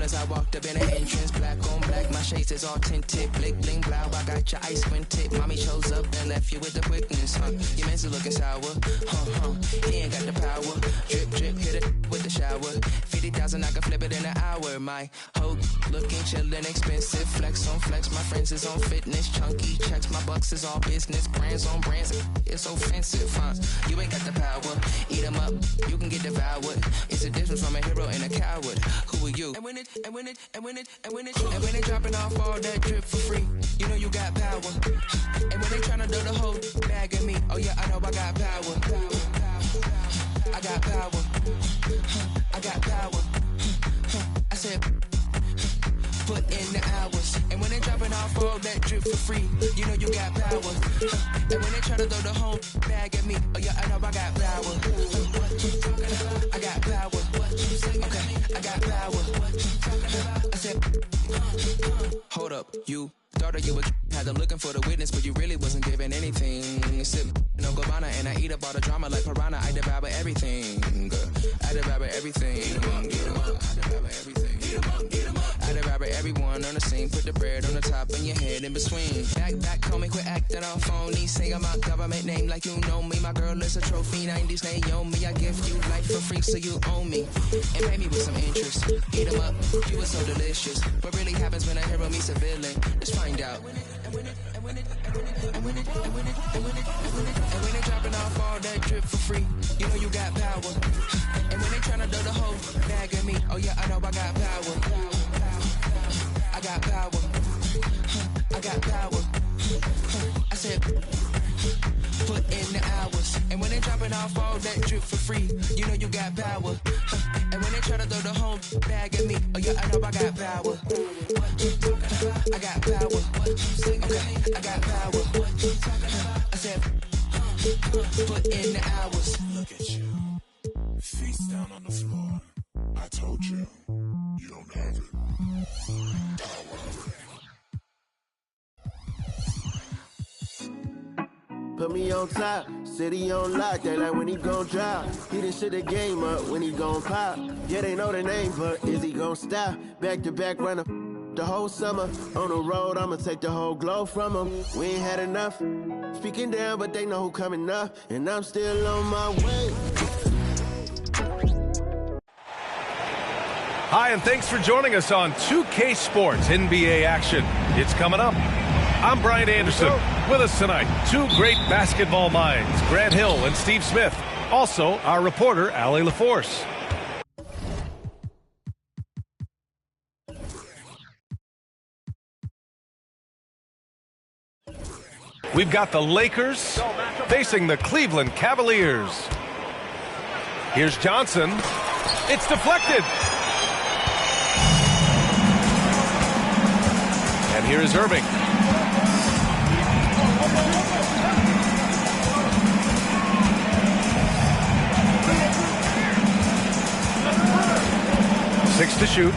as I walked up in the entrance. Black on black, my shades is all tinted. Blick, bling, blow, I got your ice squinted. Mommy shows up and left you with the quickness, huh? Your man's looking sour, he ain't got the power. Drip, drip, hit it with the shower. 50,000, I can flip it in an hour. My hoe looking chillin', expensive. Flex on flex, my friends is on fitness. Chunky checks, my bucks is all business. Brands on brands, it's offensive, huh? You ain't got the power. Eat 'em up, you can get devoured. It's a difference from a hero and a coward. Who are you? And when it dropping off all that drip for free, you know you got power. And when they tryna do the whole bag of me, oh yeah, I know I got power. I got power. I got power. I said, put in the hours. And when they dropping off all that drip for free, you know you got power. And when they try to throw the whole bag at me, oh yeah, I know I got power. I got power. Okay, I got power. I said, hold up, you thought that you would had them looking for the witness, but you really wasn't giving anything. Sip no Gabbana and I eat up all the drama like piranha. I devour everything. I devour everything. I devour everything. I devour everyone on the scene. Put the bread on the top and your head in between. Back, call me, quit acting on phony. Say I'm my government name like you know me. My girl is a trophy, 90s Naomi. I give you life for free, so you own me. And pay me with some interest. Eat 'em up, you were so delicious. What really happens when a hero meets a villain? Let's find out. And when they dropping off all that drip for free, you know you got power. And when they tryna do the whole bag of me, oh yeah, I know I got power. I got power. I got power. I said, put in the hours. And when they dropping off all that drip for free, you know you got power. And when they try to throw the whole bag at me, oh yeah, I know I got power. I got power. Okay, I got power. I said, put in the hours. Look at you, face down on the floor. I told you, you don't have it. Power. Put me on top, city on lock, they like when he gon' drop. He done shit the game up when he gon' pop. Yeah, they know the name, but is he gon' stop? Back to back runner the whole summer. On the road, I'ma take the whole glow from him. We ain't had enough. Speaking down, but they know who coming up. And I'm still on my way. Hi, and thanks for joining us on 2K Sports NBA action. It's coming up. I'm Brian Anderson. With us tonight, two great basketball minds, Grant Hill and Steve Smith. Also, our reporter, Allie LaForce. We've got the Lakers facing the Cleveland Cavaliers. Here's Johnson. It's deflected. And here is Irving. Six to shoot.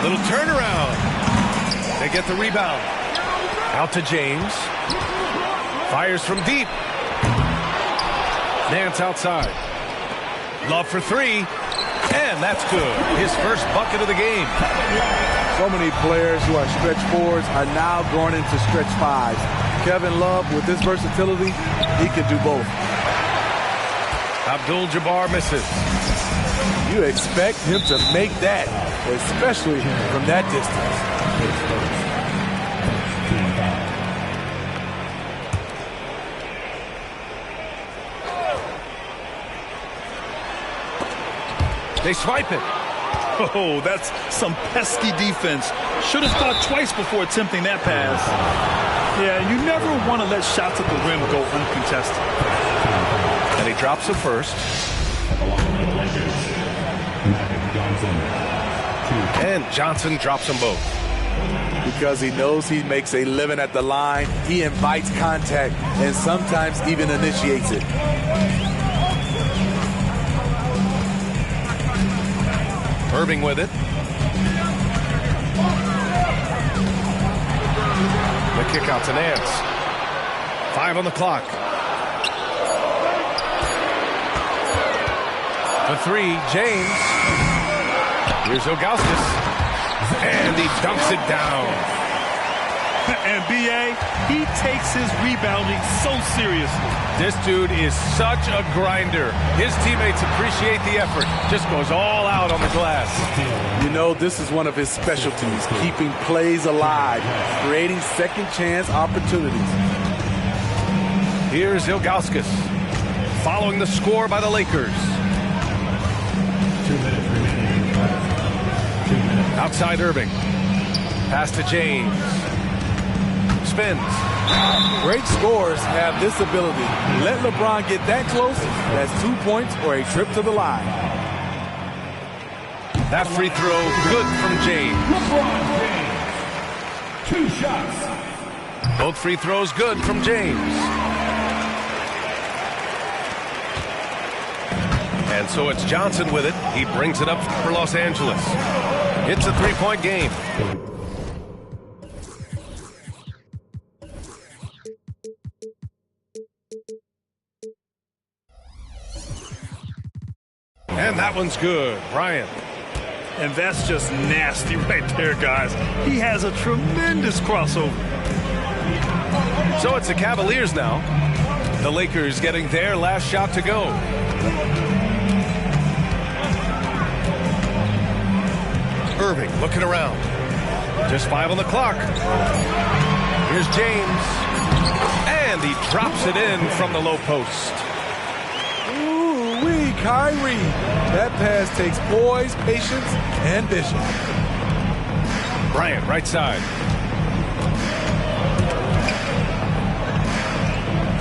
Little turnaround. They get the rebound. Out to James. Fires from deep. Nance outside. Love for three. And that's good. His first bucket of the game. So many players who are stretch fours are now going into stretch fives. Kevin Love, with his versatility, he can do both. Abdul-Jabbar misses. You expect him to make that, especially from that distance. They swipe it. Oh, that's some pesky defense. Should have thought twice before attempting that pass. Yeah, you never want to let shots at the rim go uncontested. And he drops it first. And Johnson drops them both. Because he knows he makes a living at the line, he invites contact and sometimes even initiates it. Irving with it. The kick out to Nance. 5 on the clock. The three, James. Here's Ilgauskas. And he dunks it down. And B.A., he takes his rebounding so seriously. This dude is such a grinder. His teammates appreciate the effort. Just goes all out on the glass. You know, this is one of his specialties, keeping plays alive, creating second chance opportunities. Here's Ilgauskas, following the score by the Lakers. 2 minutes remaining. 2 minutes. Outside Irving. Pass to James. Spins. Great scorers have this ability. Let LeBron get that close, that's 2 points or a trip to the line. That free throw, good from James. LeBron James. 2 shots. Both free throws good from James. And so it's Johnson with it. He brings it up for Los Angeles. It's a 3-point game. And that one's good. Bryant. And that's just nasty right there, guys. He has a tremendous crossover. So it's the Cavaliers now. The Lakers getting their last shot to go. Irving looking around. Just 5 on the clock. Here's James. And he drops it in from the low post. Ooh-wee, Kyrie. That pass takes poise, patience, and vision. Bryant, right side.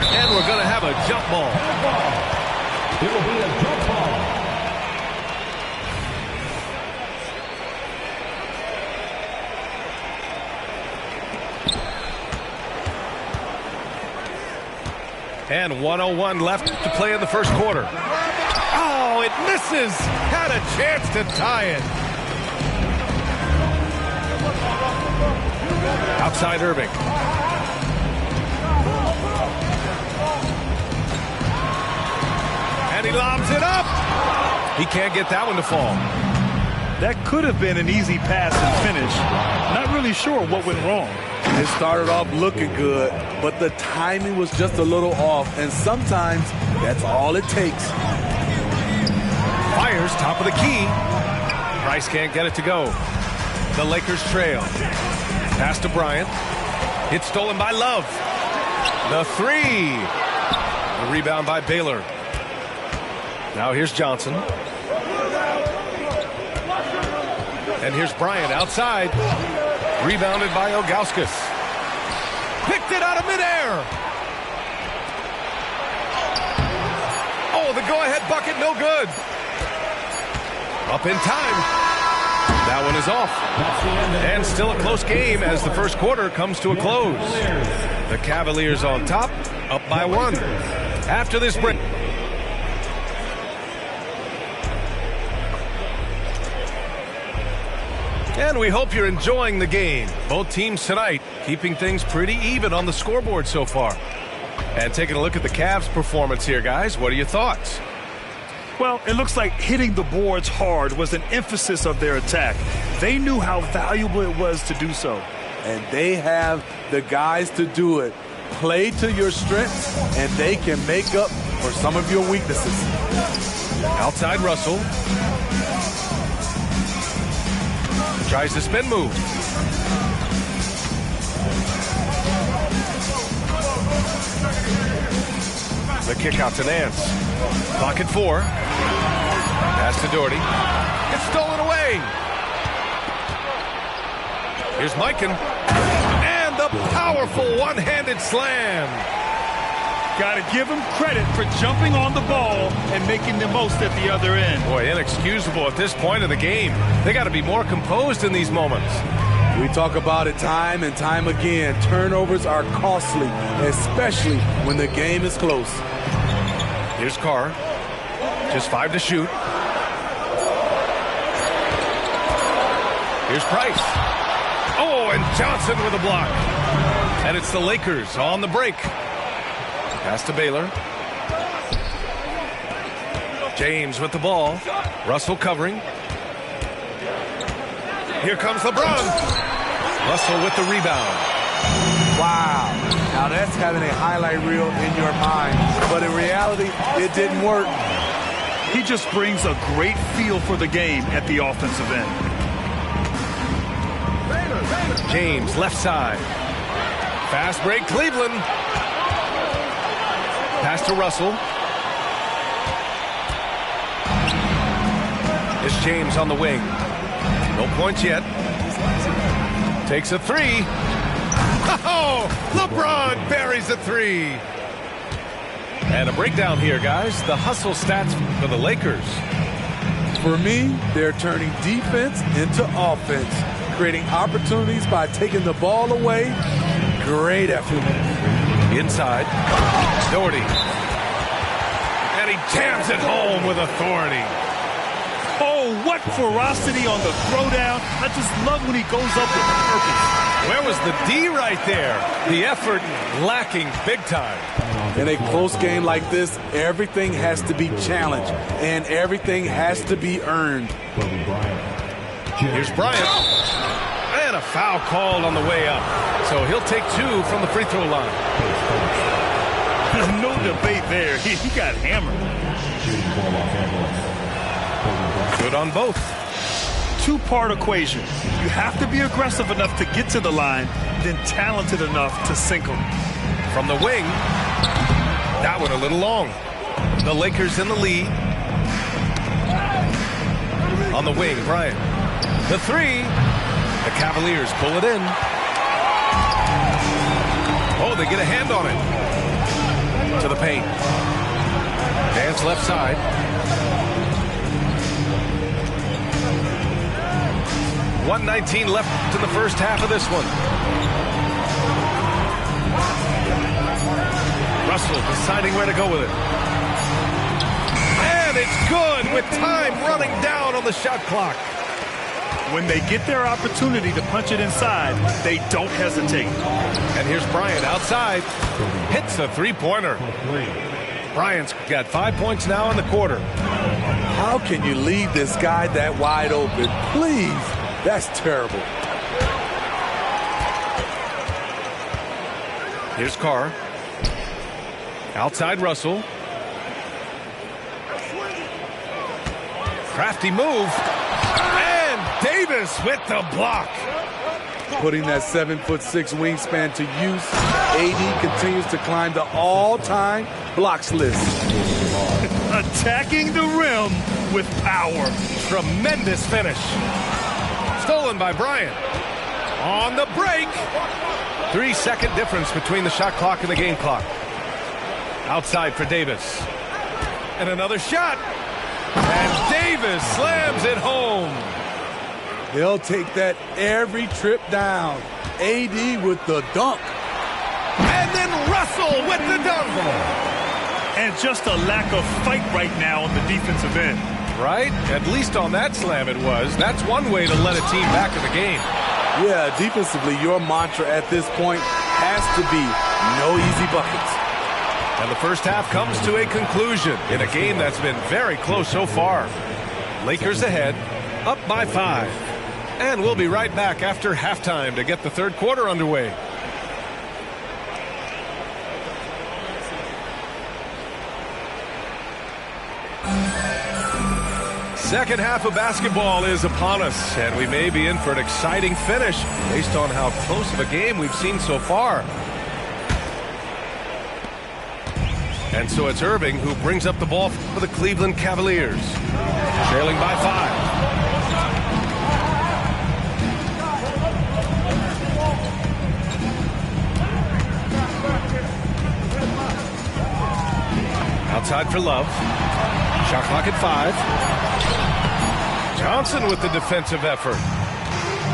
And we're going to have a jump ball. It will be a jump ball. And 1:01 left to play in the first quarter. Oh, it misses. Had a chance to tie it. Outside Irving. And he lobs it up. He can't get that one to fall. That could have been an easy pass and finish. Not really sure what went wrong. It started off looking good, but the timing was just a little off, and sometimes that's all it takes. Fires top of the key. Price can't get it to go. The Lakers trail. Pass to Bryant. It's stolen by Love. The three. The rebound by Baylor. Now here's Johnson. And here's Bryant outside. Rebounded by Ilgauskas. Picked it out of midair. Oh, the go-ahead bucket, no good. Up in time. That one is off. And still a close game as the first quarter comes to a close. The Cavaliers on top, up by 1. After this break. And we hope you're enjoying the game. Both teams tonight keeping things pretty even on the scoreboard so far. And taking a look at the Cavs' performance here, guys. What are your thoughts? Well, it looks like hitting the boards hard was an emphasis of their attack. They knew how valuable it was to do so. And they have the guys to do it. Play to your strengths, and they can make up for some of your weaknesses. Outside Russell. Tries the spin move. The kick out to Nance. Clock at 4. Pass to Doherty. It's stolen away. Here's Mikan. And the powerful one-handed slam. Got to give him credit for jumping on the ball and making the most at the other end. Boy, inexcusable at this point of the game. They got to be more composed in these moments. We talk about it time and time again. Turnovers are costly, especially when the game is close. Here's Carr. Just 5 to shoot. Here's Price. Oh, and Johnson with a block. And it's the Lakers on the break. Pass to Baylor. James with the ball. Russell covering. Here comes LeBron. Russell with the rebound. Wow. Now that's having a highlight reel in your mind. But in reality, it didn't work. He just brings a great feel for the game at the offensive end. James, left side. Fast break, Cleveland. Pass to Russell. It's James on the wing. No points yet. Takes a three. Oh, LeBron buries a three. And a breakdown here, guys. The hustle stats for the Lakers. For me, they're turning defense into offense, creating opportunities by taking the ball away. Great effort. Inside. Doherty. And he jams it home with authority. Oh, what ferocity on the throwdown. I just love when he goes up with purpose. Where was the D right there? The effort lacking big time. In a close game like this, everything has to be challenged, and everything has to be earned. Here's Bryant. And a foul called on the way up. So he'll take 2 from the free throw line. No debate there. He got hammered. Good on both. Two-part equation. You have to be aggressive enough to get to the line, then talented enough to sink them. From the wing. That one a little long. The Lakers in the lead. On the wing, Bryant. The three. The Cavaliers pull it in. Oh, they get a hand on it. To the paint. Dance left side. .119 left in the first half of this one. Russell deciding where to go with it. And it's good with time running down on the shot clock. When they get their opportunity to punch it inside, they don't hesitate. And here's Bryant outside. Hits a three-pointer. Bryant's got 5 points now in the quarter. How can you leave this guy that wide open? Please. That's terrible. Here's Carr. Outside Russell. Crafty move. And Davis with the block. Putting that 7'6" wingspan to use, AD continues to climb the all-time blocks list. Attacking the rim with power. Tremendous finish. Stolen by Bryant. On the break. 3-second difference between the shot clock and the game clock. Outside for Davis. And another shot. And Davis slams it home. They'll take that every trip down. AD with the dunk. And then Russell with the dunk. And just a lack of fight right now on the defensive end. Right? At least on that slam it was. That's one way to let a team back in the game. Yeah, defensively, your mantra at this point has to be no easy buckets. And the first half comes to a conclusion in a game that's been very close so far. Lakers ahead, up by 5. And we'll be right back after halftime to get the third quarter underway. Second half of basketball is upon us, and we may be in for an exciting finish based on how close of a game we've seen so far. And so it's Irving who brings up the ball for the Cleveland Cavaliers, trailing by 5. Outside for Love. Shot clock at 5. Johnson with the defensive effort.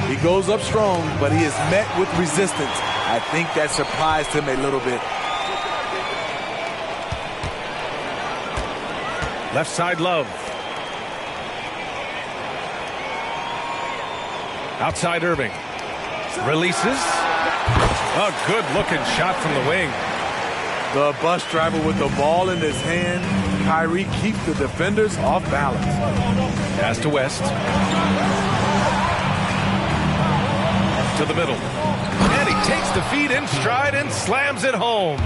He goes up strong, but he is met with resistance. I think that surprised him a little bit. Left side Love. Outside Irving. Releases. A good looking shot from the wing. The bus driver with the ball in his hand. Kyrie keeps the defenders off balance. Pass to West. To the middle. And he takes the feed in stride and slams it home.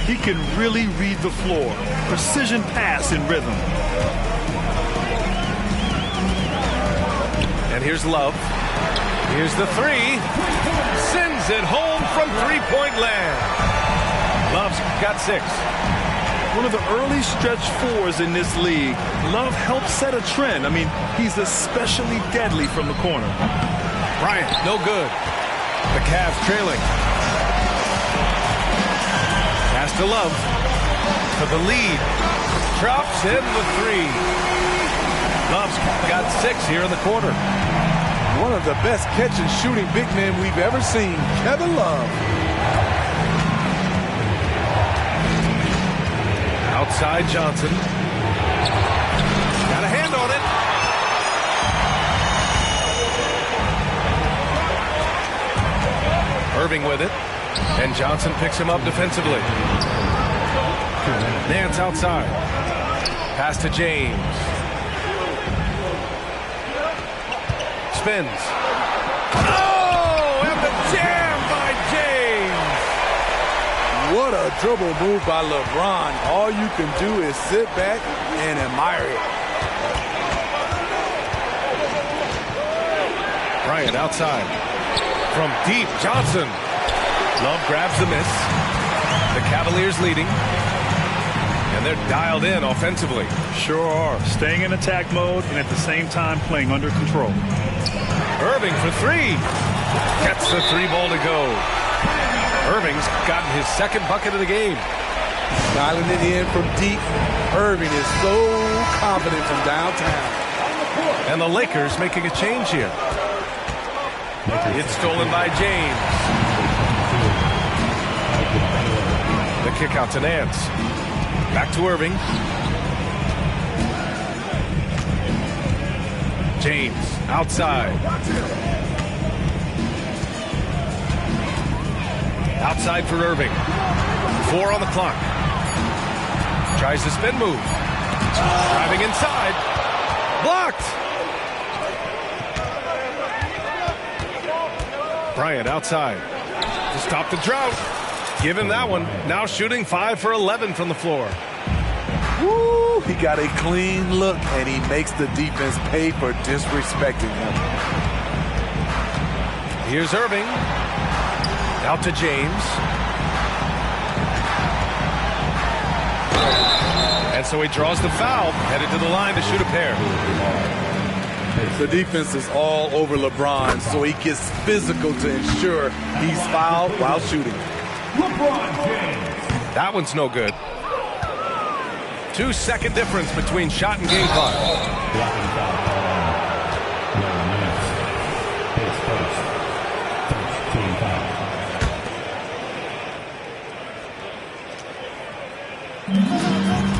He can really read the floor. Precision pass in rhythm. And here's Love. Here's the three. Sends it home from three-point land. Love's got 6. One of the early stretch fours in this league. Love helped set a trend. I mean, he's especially deadly from the corner. Bryant, no good. The Cavs trailing. Pass to Love. For the lead. Drops in the 3. Love's got 6 here in the quarter. One of the best catch and shooting big men we've ever seen, Kevin Love. Outside Johnson. Got a hand on it. Irving with it. And Johnson picks him up defensively. Nance outside. Pass to James. Spins. Oh, and the jam by James. What a dribble move by LeBron. All you can do is sit back and admire it. Bryant outside. From deep, Johnson. Love grabs the miss. The Cavaliers leading. And they're dialed in offensively. Sure are. Staying in attack mode and at the same time playing under control. Irving for 3. Gets the 3 ball to go. Irving's gotten his 2nd bucket of the game. Dialing it in from deep. Irving is so confident from downtown. And the Lakers making a change here. It's stolen by James. The kick out to Nance. Back to Irving. James outside. Outside for Irving. 4 on the clock. Tries the spin move. Driving inside. Blocked. Bryant outside. To stop the drought. Give him that one. Now shooting 5 for 11 from the floor. Woo, he got a clean look, and he makes the defense pay for disrespecting him. Here's Irving. Out to James. And so he draws the foul, headed to the line to shoot a pair. The defense is all over LeBron, so he gets physical to ensure he's fouled while shooting. That one's no good. 2-second difference between shot and game clock.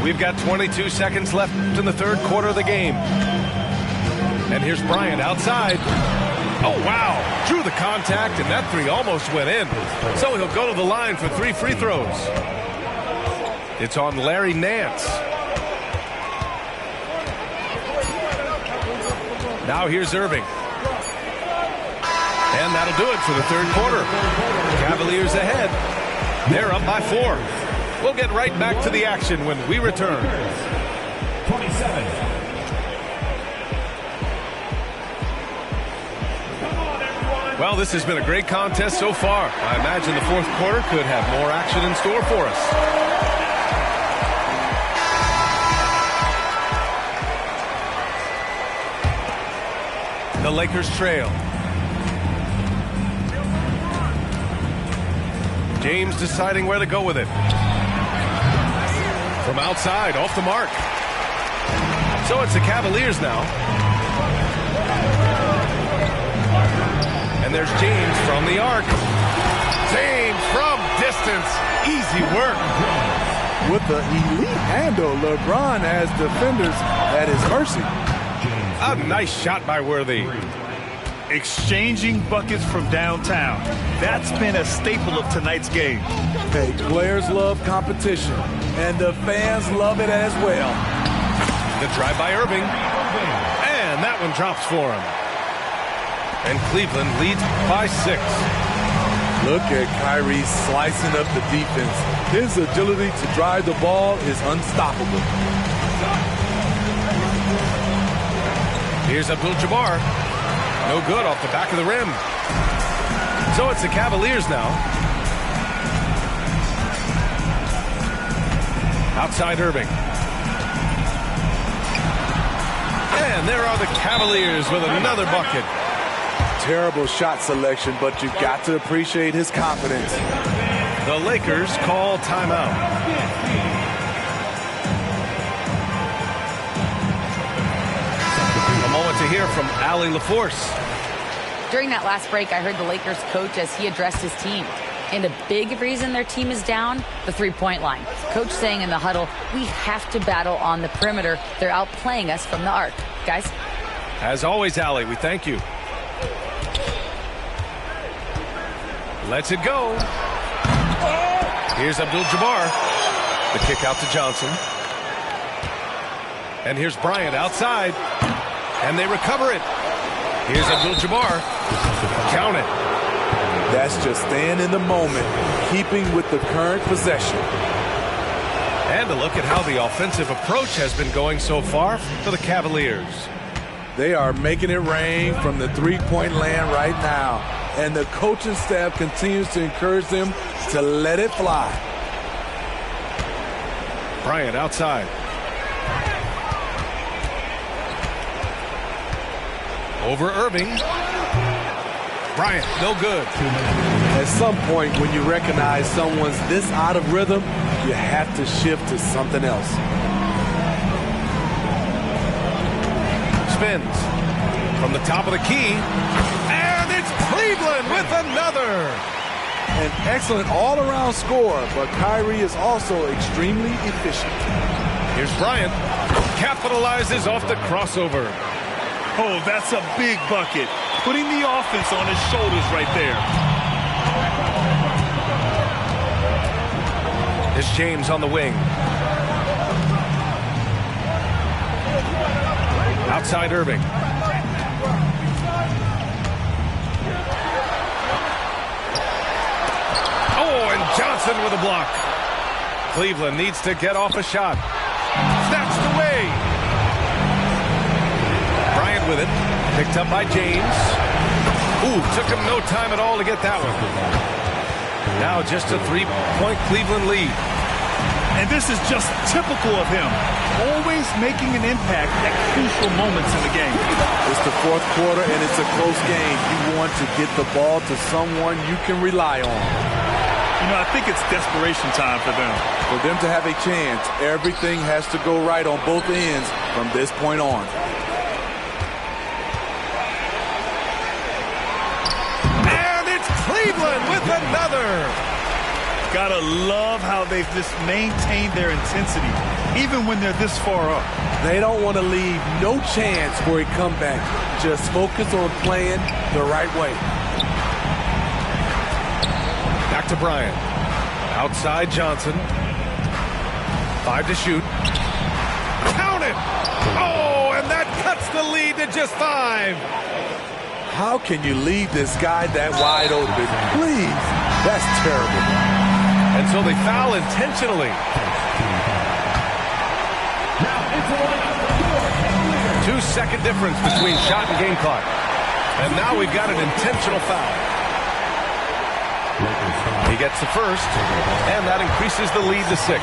We've got 22 seconds left in the 3rd quarter of the game. And here's Bryant outside. Oh, wow. Drew the contact, and that 3 almost went in. So he'll go to the line for 3 free throws. It's on Larry Nance. Now here's Irving. And that'll do it for the 3rd quarter. Cavaliers ahead. They're up by 4. We'll get right back to the action when we return. 27. Well, this has been a great contest so far. I imagine the 4th quarter could have more action in store for us. The Lakers trail. James deciding where to go with it. From outside, off the mark. So it's the Cavaliers now. And there's James from the arc. James from distance. Easy work. With the elite handle, LeBron has defenders at his mercy. A nice shot by Worthy. exchanging buckets from downtown. That's been a staple of tonight's game. Hey, players love competition, and the fans love it as well. The drive by Irving, and that one drops for him. And Cleveland leads by 6. Look at Kyrie slicing up the defense. His agility to drive the ball is unstoppable. Here's Abdul-Jabbar. No good off the back of the rim. So it's the Cavaliers now. Outside Irving. And there are the Cavaliers with another bucket. Terrible shot selection, but you've got to appreciate his confidence. The Lakers call timeout. A moment to hear from Allie LaForce. During that last break, I heard the Lakers coach as he addressed his team. And a big reason their team is down, the three-point line. Coach saying in the huddle, we have to battle on the perimeter. They're outplaying us from the arc. Guys? As always, Allie, we thank you. Lets it go. Here's Abdul-Jabbar. The kick out to Johnson. And here's Bryant outside. And they recover it. Here's Abdul-Jabbar. Count it. That's just staying in the moment, keeping with the current possession. And a look at how the offensive approach has been going so far for the Cavaliers. They are making it rain from the three-point land right now. And the coaching staff continues to encourage them to let it fly. Bryant outside. Over Irving. Bryant, no good. At some point, when you recognize someone's this out of rhythm, you have to shift to something else. Spins from the top of the key. And it's Cleveland with another. An excellent all-around score, but Kyrie is also extremely efficient. Here's Bryant. Capitalizes off the crossover. Oh, that's a big bucket. Putting the offense on his shoulders right there. Here's James on the wing. Outside Irving. Oh, and Johnson with a block. Cleveland needs to get off a shot. Snatched away. Bryant with it. Picked up by James. Ooh, took him no time at all to get that one. Now just a three-point Cleveland lead. And this is just typical of him. Always making an impact at crucial moments in the game. It's the fourth quarter and it's a close game. You want to get the ball to someone you can rely on. You know, I think it's desperation time for them. For them to have a chance, everything has to go right on both ends from this point on. And it's Cleveland with another. Gotta love how they've just maintained their intensity, even when they're this far up. They don't want to leave no chance for a comeback. Just focus on playing the right way. Back to Bryant. Outside Johnson. 5 to shoot. Count it! Oh, and that cuts the lead to just 5. How can you leave this guy that wide open? Please, that's terrible. And so they foul intentionally. 2-second difference between shot and game clock. And now we've got an intentional foul. He gets the first, and that increases the lead to 6.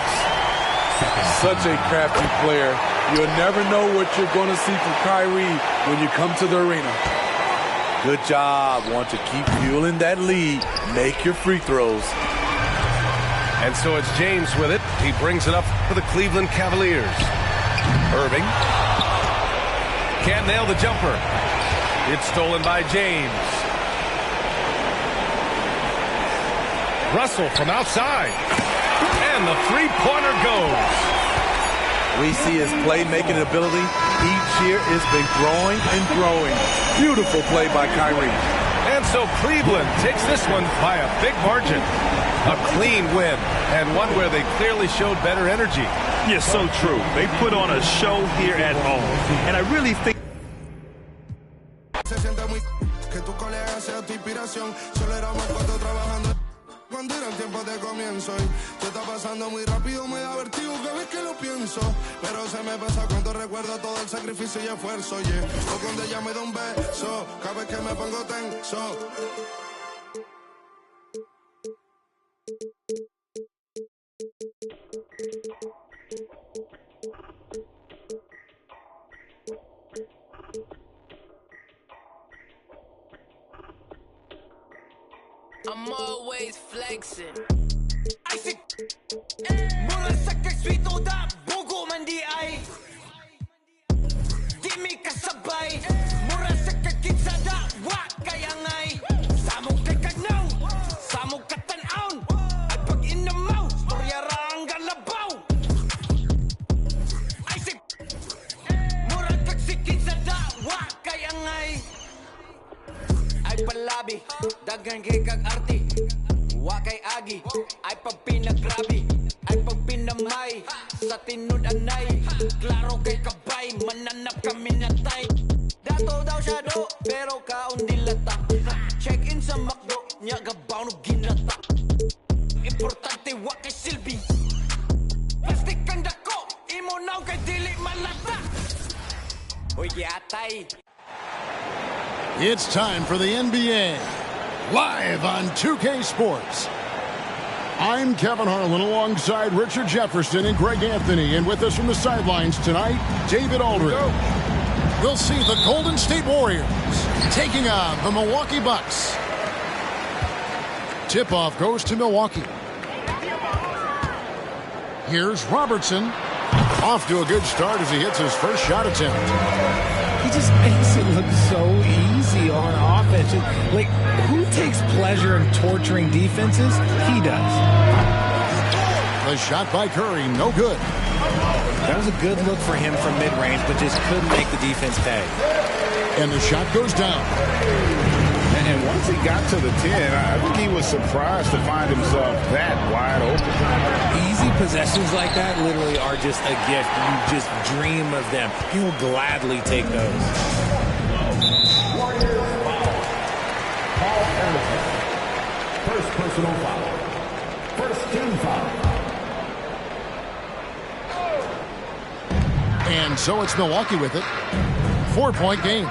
Such a crafty player. You'll never know what you're going to see from Kyrie when you come to the arena. Good job. Want to keep fueling that lead. Make your free throws. And so it's James with it. He brings it up for the Cleveland Cavaliers. Irving. Can't nail the jumper. It's stolen by James. Russell from outside. And the three-pointer goes. We see his playmaking ability each year has been growing and growing. Beautiful play by Kyrie. And so Cleveland takes this one by a big margin. A clean win, and one where they clearly showed better energy. Yeah, so true. They put on a show here at home. And I really think... Cuando era el tiempo de comienzo y se está pasando muy rápido, me da vertigo cada vez que lo pienso, pero se me pasa cuando recuerdo todo el sacrificio y esfuerzo, o cuando ella me da un beso, cada vez que me pongo tenso. I'm always flexing. I see. Mura sakay sweet oda, bugo man di ay. Di mi kasabay. Mura sakay kinsada, wa kaya ngay. Samog kakagnaw, samog katanaon. At pag inamaw, storya rang galabaw. I see. Mura kaksi kinsada, wa kaya ngay. Ay palabi, dagan kay kag arti. Wa kay agi, ay pag pinagrabi, ay pag pinamay. Sa tinud anay, klaro kay kabay, mananap kami na tay. Dato daw siya do, pero kaon dilata. Check in sa McDo, nya gabaw no ginata. Importante wa kay silbi. Plastic kang dako, imo naw kay dili malata. Oy atay. It's time for the NBA, live on 2K Sports. I'm Kevin Harlan alongside Richard Jefferson and Greg Anthony, and with us from the sidelines tonight, David Aldridge. We'll see the Golden State Warriors taking on the Milwaukee Bucks. Tip-off goes to Milwaukee. Here's Robertson. Off to a good start as he hits his first shot attempt. He just makes it look so easy on offense. Like, who takes pleasure in torturing defenses? He does. The shot by Curry, no good. That was a good look for him from mid-range, but just couldn't make the defense pay. And the shot goes down. And once he got to the 10, I think he was surprised to find himself that wide open. Easy possessions like that literally are just a gift. You just dream of them. He will gladly take those. Paul Anderson. First personal foul. First team foul. And so it's Milwaukee with it. 4-point game.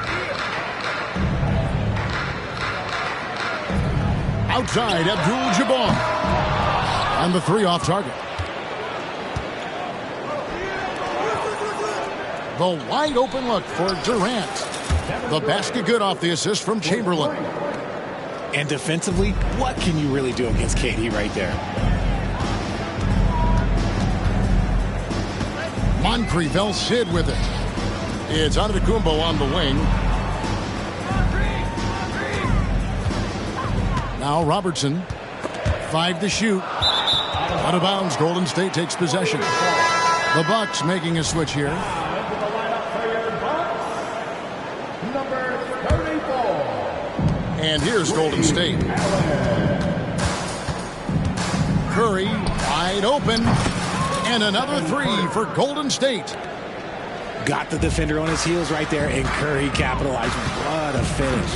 Outside, Abdul-Jabbar. And the three off target. The wide open look for Durant. The basket good off the assist from Chamberlain. And defensively, what can you really do against KD right there? Moncrief Sid with it. It's Antetokounmpo on the wing. Now Robertson, 5 to shoot. Out of bounds, Golden State takes possession. The Bucks making a switch here. Number 34. And here's Golden State. Curry, wide open. And another three for Golden State. Got the defender on his heels right there, and Curry capitalized. What a finish.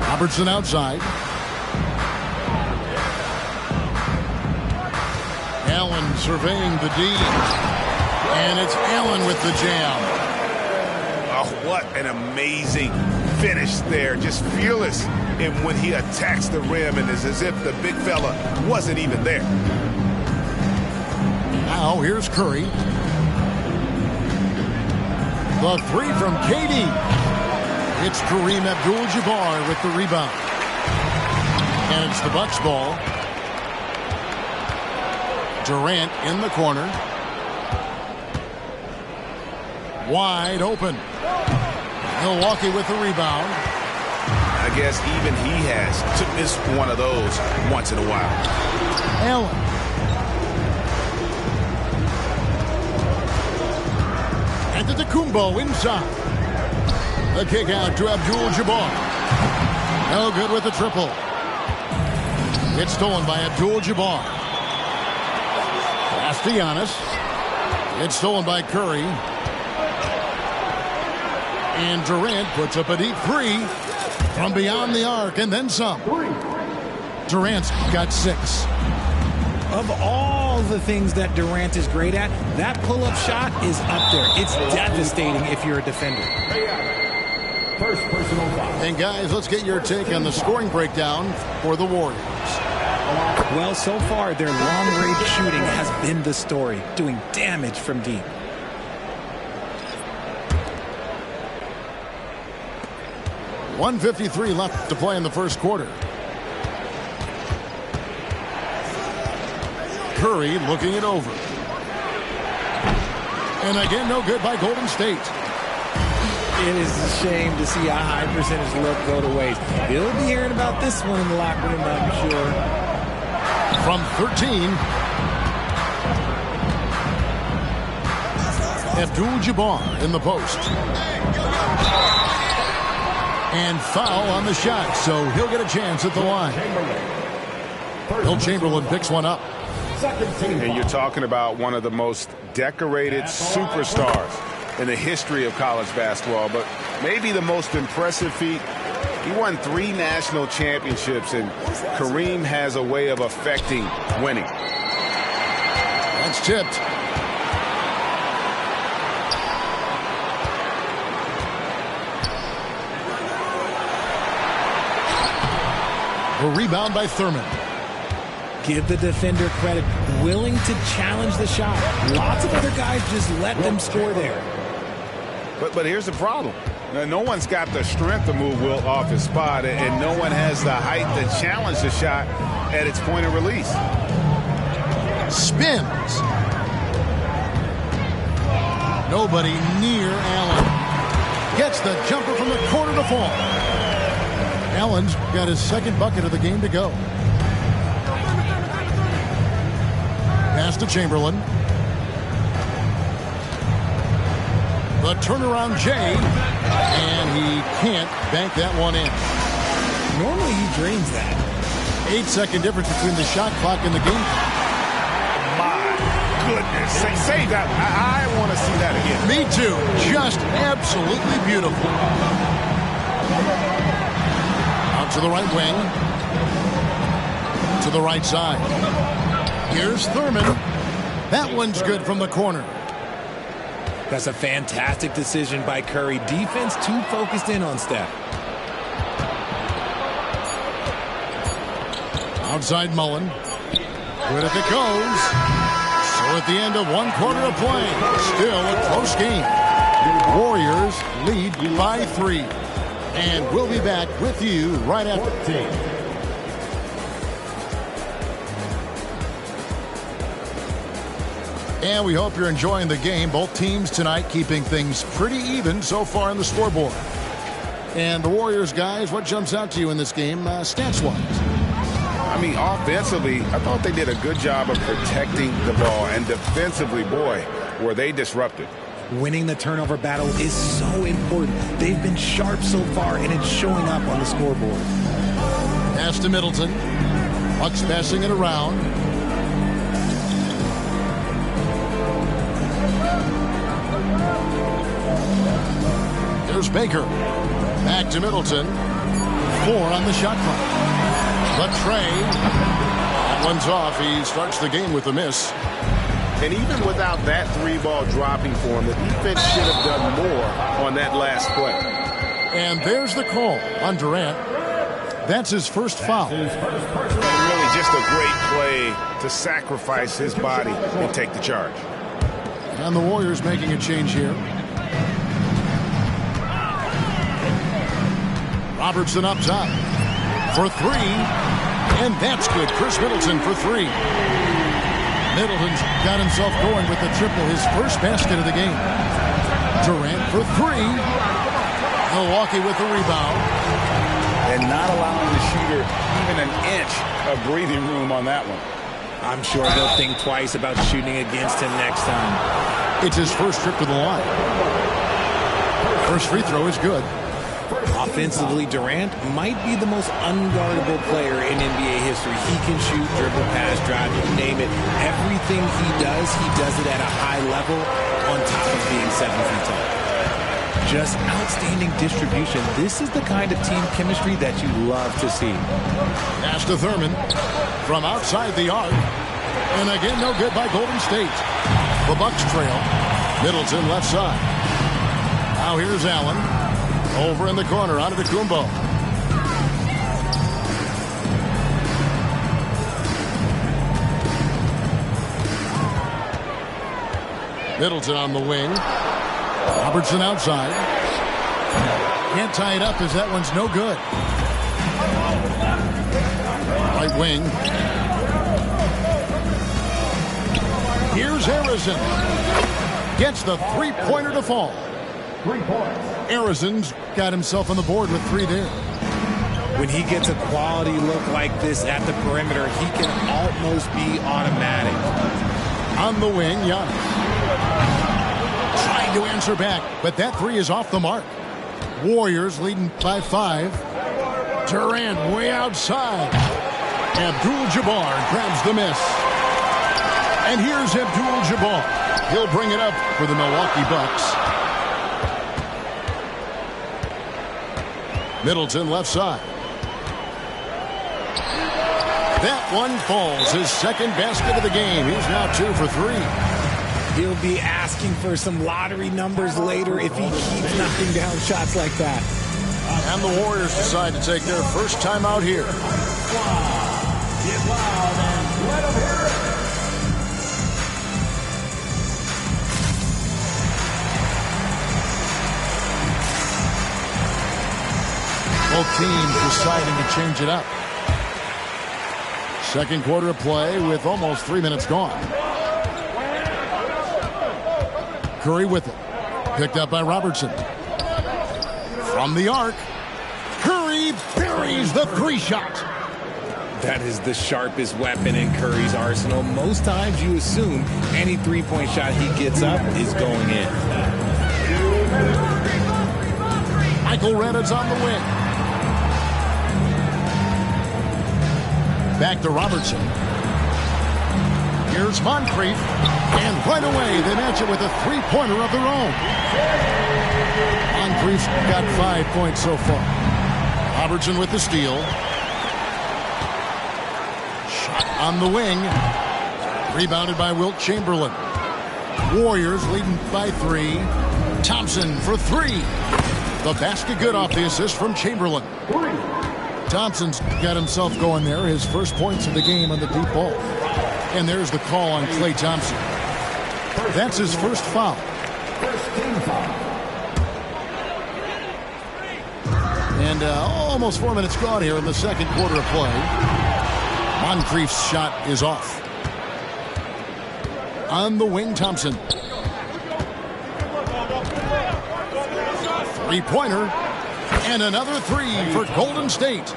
Robertson outside. Allen surveying the D. And it's Allen with the jam. Oh, what an amazing finish there. Just fearless in when he attacks the rim, and it's as if the big fella wasn't even there. Now here's Curry. The three from KD. It's Kareem Abdul-Jabbar with the rebound. And it's the Bucks ball. Durant in the corner. Wide open. Milwaukee with the rebound. I guess even he has to miss one of those once in a while. Allen. Antetokounmpo inside. The kick out to Abdul-Jabbar. No good with the triple. It's stolen by Abdul-Jabbar. Pass to Giannis. It's stolen by Curry. And Durant puts up a deep three from beyond the arc and then some. Durant's got 6. Of all the things that Durant is great at, that pull-up shot is up there. It's devastating if you're a defender. First personal foul. And guys, let's get your take on the scoring breakdown for the Warriors. Well, so far, their long-range shooting has been the story, doing damage from deep. .153 left to play in the first quarter. Curry looking it over. And again, no good by Golden State. It is a shame to see a high percentage look go to waste. You'll be hearing about this one in the locker room, I'm sure. From 13, Abdul-Jabbar in the post. And foul on the shot, so he'll get a chance at the line. Will Chamberlain picks one up. And you're talking about one of the most decorated superstars in the history of college basketball, but maybe the most impressive feat. He won 3 national championships, and Kareem has a way of affecting winning. That's tipped. A rebound by Thurman. Give the defender credit. Willing to challenge the shot. Lots of other guys just let them score there. But here's the problem. No one's got the strength to move Wilt off his spot, and no one has the height to challenge the shot at its point of release. Spins. Nobody near Allen. Gets the jumper from the corner to fall. Allen's got his second bucket of the game to go. Pass to Chamberlain. The turnaround Jay, and he can't bank that one in. Normally he drains that. 8-second difference between the shot clock and the game. My goodness. Say that. I want to see that again. Me too. Just absolutely beautiful. Out to the right wing. To the right side. Here's Thurman. That one's good from the corner. That's a fantastic decision by Curry. Defense too focused in on Steph. Outside Mullen. Good if it goes. So at the end of 1 quarter of play, still a close game. Warriors lead by 3. And we'll be back with you right after. And we hope you're enjoying the game. Both teams tonight keeping things pretty even so far on the scoreboard. And the Warriors, guys, what jumps out to you in this game stats-wise? I mean, offensively, I thought they did a good job of protecting the ball. And defensively, boy, were they disruptive. Winning the turnover battle is so important. They've been sharp so far, and it's showing up on the scoreboard. Pass to Middleton. Bucks passing it around. There's Baker. Back to Middleton. 4 on the shot clock. But Trey. That one's off. He starts the game with a miss. And even without that 3-ball dropping for him, the defense should have done more on that last play. And there's the call on Durant. That's his first foul. And really just a great play to sacrifice his body and take the charge. And the Warriors making a change here. Robertson up top for 3. And that's good. Chris Middleton for 3. Middleton's got himself going with the triple, his first basket of the game. Durant for 3. Milwaukee with the rebound. And not allowing the shooter even an inch of breathing room on that one. I'm sure he'll think twice about shooting against him next time. It's his first trip to the line. First free throw is good. Offensively, Durant might be the most unguardable player in NBA history. He can shoot, dribble, pass, drive, you name it. Everything he does it at a high level on top of being 7 feet tall. Just outstanding distribution. This is the kind of team chemistry that you love to see. Pass to Thurman from outside the arc. And again, no good by Golden State. The Bucks trail. Middleton left side. Now here's Allen. Over in the corner, out of the Kumbo. Middleton on the wing. Robertson outside. Can't tie it up as that one's no good. Right wing. Here's Harrison. Gets the three-pointer to fall. 3 points. Harrison's got himself on the board with 3 there. When he gets a quality look like this at the perimeter, he can almost be automatic. On the wing, Giannis. Trying to answer back, but that 3 is off the mark. Warriors leading by 5. Durant way outside. Abdul-Jabbar grabs the miss. And here's Abdul-Jabbar. He'll bring it up for the Milwaukee Bucks. Middleton left side. That one falls. His second basket of the game. He's now 2 for 3. He'll be asking for some lottery numbers later if he keeps knocking down shots like that. And the Warriors decide to take their first time out here. Get loud and let them hear it. Both teams deciding to change it up. Second quarter of play with almost 3 minutes gone. Curry with it. Picked up by Robertson. From the arc. Curry buries the 3-shot. That is the sharpest weapon in Curry's arsenal. Most times you assume any three-point shot he gets up is going in. Michael Reddit's on the wing. Back to Robertson. Here's Moncrief. And right away, they match it with a three-pointer of their own. Moncrief's got 5 points so far. Robertson with the steal. Shot on the wing. Rebounded by Wilt Chamberlain. Warriors leading by 3. Thompson for 3. The basket good off the assist from Chamberlain. Thompson's got himself going there. His first points of the game on the deep ball. And there's the call on Klay Thompson. That's his first foul. And almost 4 minutes gone here in the second quarter of play. Moncrief's shot is off. On the wing, Thompson. Three-pointer. And another 3 for Golden State.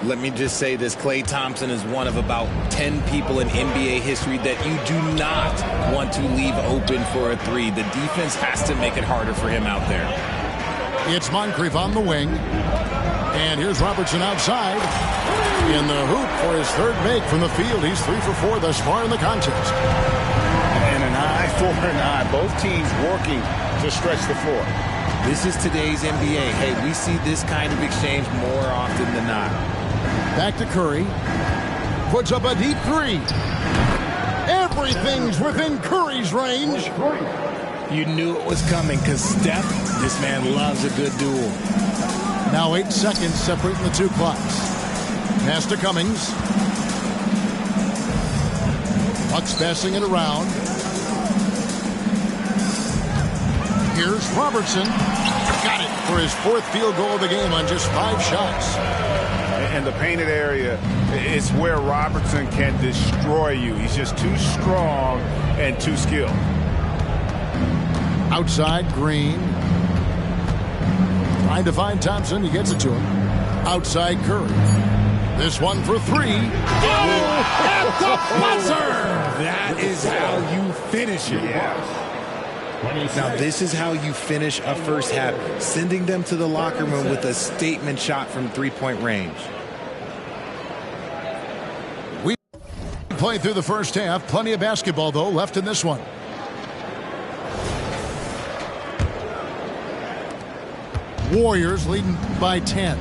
Let me just say this. Klay Thompson is one of about 10 people in NBA history that you do not want to leave open for a 3. The defense has to make it harder for him out there. It's Moncrief on the wing. And here's Robertson outside. In the hoop for his third make from the field. He's 3 for 4 thus far in the contest. And an eye for an eye. Both teams working to stretch the floor. This is today's NBA. Hey, we see this kind of exchange more often than not. Back to Curry. Puts up a deep 3. Everything's within Curry's range. You knew it was coming because Steph, this man loves a good duel. Now 8 seconds separating the two clocks. Pass to Cummings. Bucks passing it around. Here's Robertson. Got it for his 4th field goal of the game on just 5 shots. And the painted area is where Robertson can destroy you. He's just too strong and too skilled. Outside, Green. Trying to find Thompson. He gets it to him. Outside, Curry. This one for 3. Oh, at the buzzer! That is how you finish it. Yeah. Now, this is how you finish a first half, sending them to the locker room with a statement shot from three-point range. We played through the first half. Plenty of basketball, though, left in this one. Warriors leading by 10.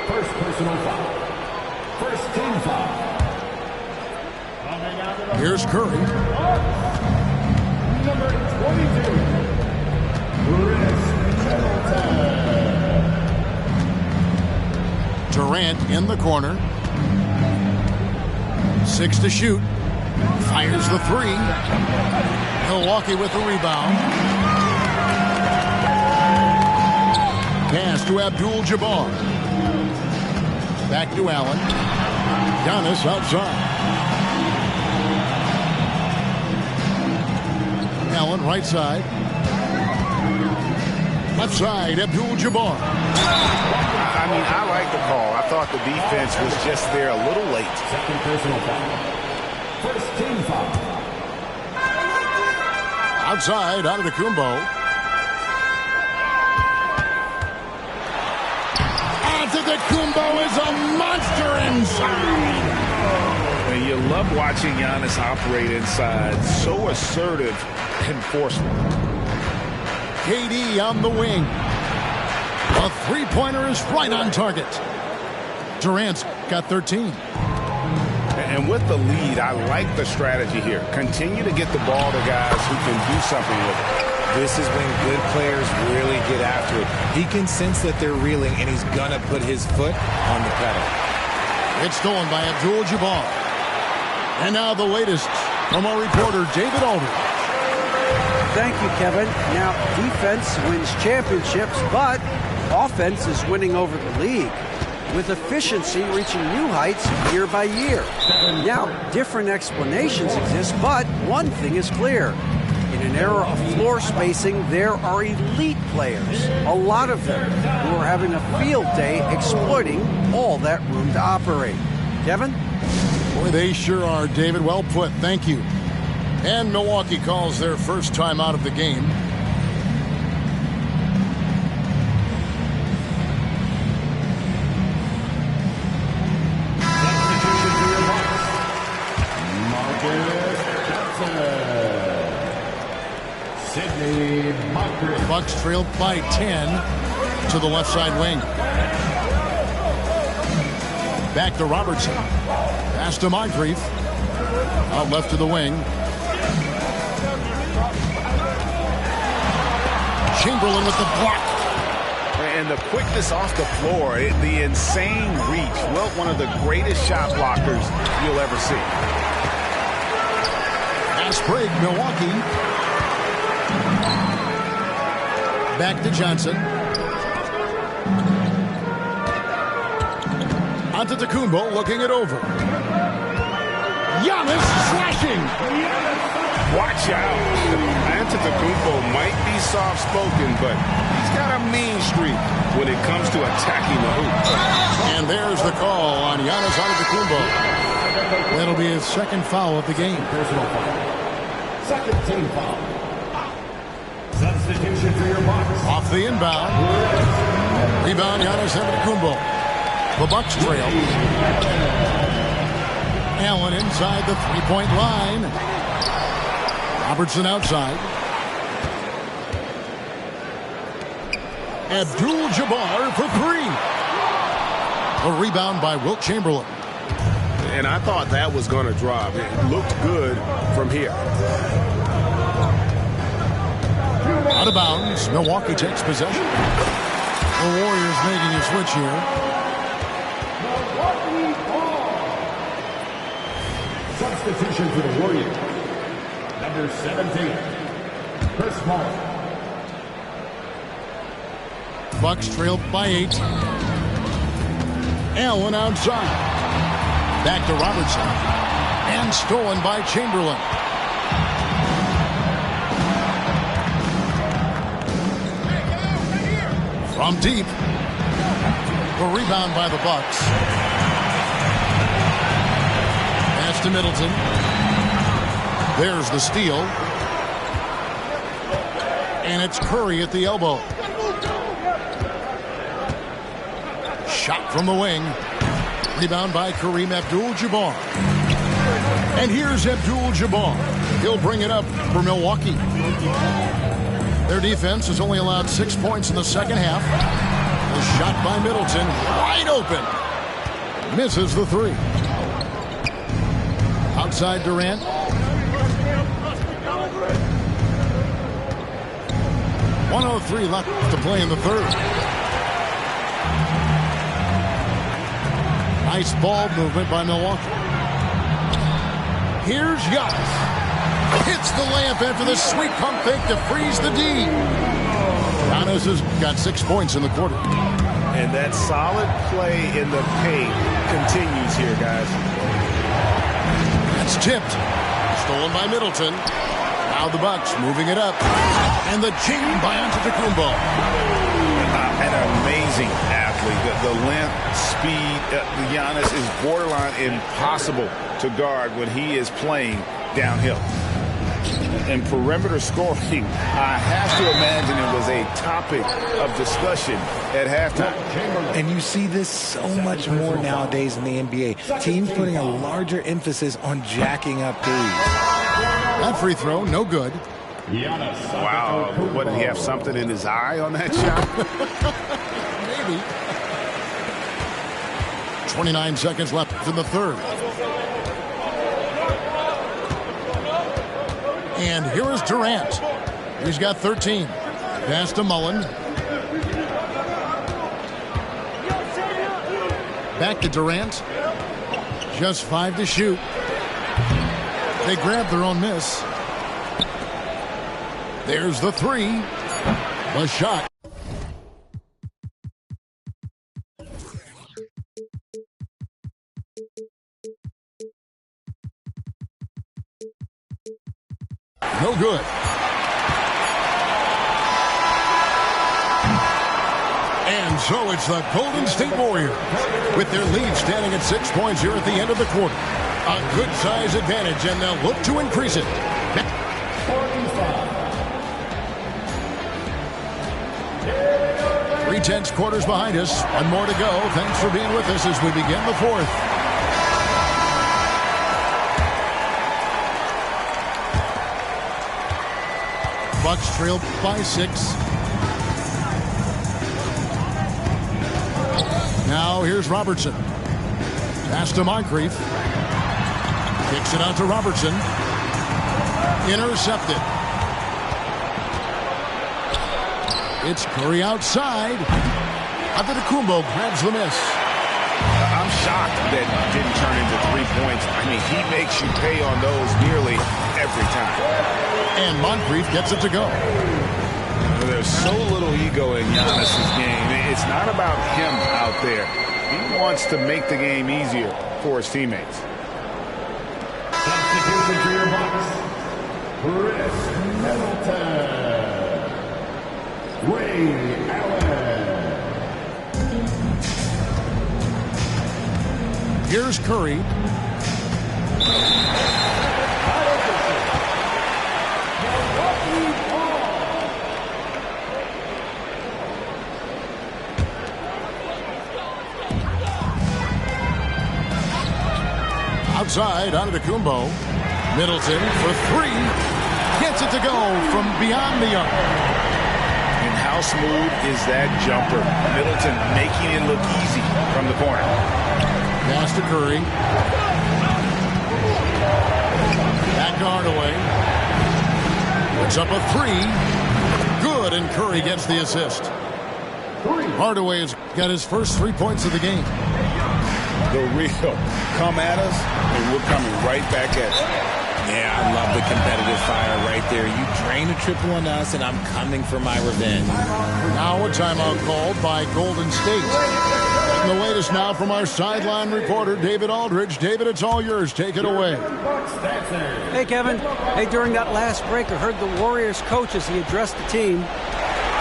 First personal foul. First team foul. Here's Curry. Number 22. Durant in the corner. 6 to shoot. Fires the 3. Milwaukee with the rebound. Pass to Abdul-Jabbar. Back to Allen. Giannis outside. Allen right side. Left side, Abdul-Jabbar. I mean, I like the call. I thought the defense was just there a little late. Second personal foul. First team foul. Outside, out of the Kumbo. Antetokounmpo is a monster inside. And you love watching Giannis operate inside. So assertive and forceful. KD on the wing. A three-pointer is right on target. Durant's got 13. And with the lead, I like the strategy here. Continue to get the ball to guys who can do something with it. This is when good players really get after it. He can sense that they're reeling, and he's going to put his foot on the pedal. It's stolen by Abdul-Jabbar. And now the latest from our reporter, David Aldridge. Thank you, Kevin. Now, defense wins championships, but offense is winning over the league, with efficiency reaching new heights year by year. Now, different explanations exist, but one thing is clear. In an era of floor spacing, there are elite players, a lot of them, who are having a field day exploiting all that room to operate. Kevin? Boy, they sure are, David. Well put. Thank you. And Milwaukee calls their first time out of the game. Bucks trail by 10 to the left side wing. Back to Robertson. Pass to Moncrief. Out left to the wing. Chamberlain with the block. And the quickness off the floor, the insane reach. Well, one of the greatest shot blockers you'll ever see. Pass break, Milwaukee. Back to Johnson. Antetokounmpo looking it over. Giannis slashing. Watch out. Antetokounmpo might be soft-spoken, but he's got a mean streak when it comes to attacking the hoop. And there's the call on Giannis Antetokounmpo. That'll be his second foul of the game. Personal foul. Second team foul. Substitution for your Bucks. Off the inbound. Rebound, Giannis Antetokounmpo. The Bucks trail. Allen inside the three-point line. Robertson outside. Abdul-Jabbar for 3. A rebound by Wilt Chamberlain. And I thought that was going to drop. It looked good from here. Out of bounds. Milwaukee takes possession. The Warriors making a switch here. Substitution for the Warriors. Number 17, Chris Paul. Bucks trailed by 8. Allen outside. Back to Robertson. And stolen by Chamberlain. From deep. The rebound by the Bucks. to Middleton. There's the steal. And it's Curry at the elbow. Shot from the wing. Rebound by Kareem Abdul-Jabbar. And here's Abdul-Jabbar. He'll bring it up for Milwaukee. Their defense has only allowed 6 points in the second half. The shot by Middleton, wide open. Misses the three. Outside Durant. .103 left to play in the third. Nice ball movement by Milwaukee. Here's Giannis. Hits the layup after the sweet pump fake to freeze the D. Giannis has got 6 points in the quarter. And that solid play in the paint continues here, guys. That's tipped. Stolen by Middleton. Now the Bucks moving it up. And the ching by Antetokounmpo. An amazing athlete. The length, speed, Giannis is borderline impossible to guard when he is playing downhill. And perimeter scoring, I have to imagine it was a topic of discussion at halftime. And you see this so much more nowadays in the NBA. Teams putting a larger emphasis on jacking up threes. That free throw, no good. Wow. What, did he have something in his eye on that shot? Maybe. 29 seconds left in the third. And here is Durant. He's got 13. Pass to Mullen. Back to Durant. Just 5 to shoot. They grab their own miss. There's the three. The shot. No good. And so it's the Golden State Warriors with their lead standing at 6 points here at the end of the quarter. A good size advantage, and they'll look to increase it. 3/10 quarters behind us. One more to go. Thanks for being with us as we begin the fourth. Bucks trail by 6. Now here's Robertson. Pass to Moncrief. Kicks it out to Robertson. Intercepted. It's Curry outside. Antetokounmpo grabs the miss. I'm shocked that didn't turn into 3 points. I mean, he makes you pay on those nearly every time. And Moncrief gets it to go. There's so little ego in Giannis' game. It's not about him out there. He wants to make the game easier for his teammates. Substitution for your Bucks, Chris Middleton. Ray Allen. Here's Curry. Outside, Antetokounmpo. Middleton for 3. Gets it to go from beyond the arc. And how smooth is that jumper? Middleton making it look easy from the corner. Pass to Curry. Back to Hardaway. Puts up a 3. Good, and Curry gets the assist. Hardaway has got his first 3 points of the game. The real come at us, and we're coming right back at you. Yeah, I love the competitive fire right there. You drain a triple on us, and I'm coming for my revenge. Now a timeout called by Golden State. And the latest now from our sideline reporter, David Aldridge. David, it's all yours. Take it away. Hey, Kevin. Hey, during that last break, I heard the Warriors coach as he addressed the team.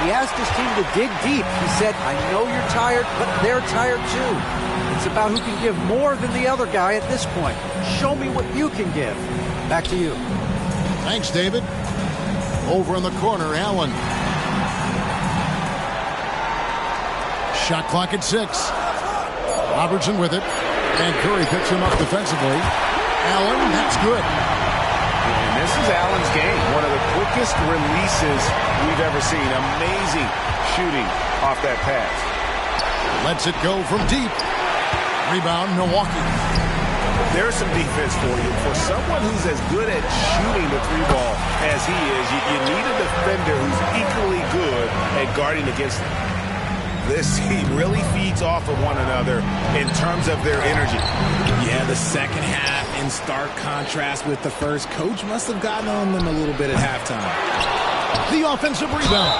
He asked his team to dig deep. He said, I know you're tired, but they're tired too. It's about who can give more than the other guy at this point. Show me what you can give. Back to you. Thanks, David. Over in the corner, Allen. Shot clock at 6. Robertson with it. And Curry picks him up defensively. Allen, that's good. And this is Allen's game. One of the quickest releases we've ever seen. Amazing shooting off that pass. Lets it go from deep. Rebound, Milwaukee. There's some defense for you. For someone who's as good at shooting the three ball as he is, you need a defender who's equally good at guarding against him. This team really feeds off of one another in terms of their energy. Yeah, the second half in stark contrast with the first. Coach must have gotten on them a little bit at halftime. The offensive rebound.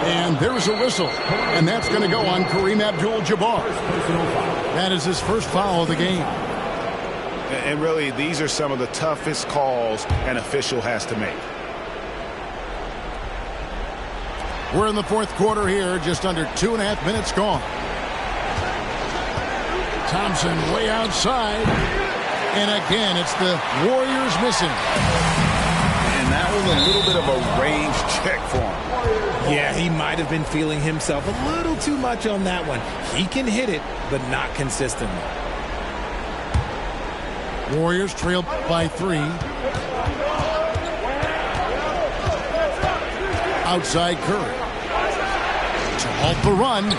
And there's a whistle. And that's going to go on Kareem Abdul-Jabbar. That is his first foul of the game. And really, these are some of the toughest calls an official has to make. We're in the fourth quarter here, just under 2.5 minutes gone. Thompson way outside. And again, it's the Warriors missing. And that was a little bit of a range check for him. Yeah, he might have been feeling himself a little too much on that one. He can hit it, but not consistently. Warriors trail by 3. Outside Curry. To halt the run.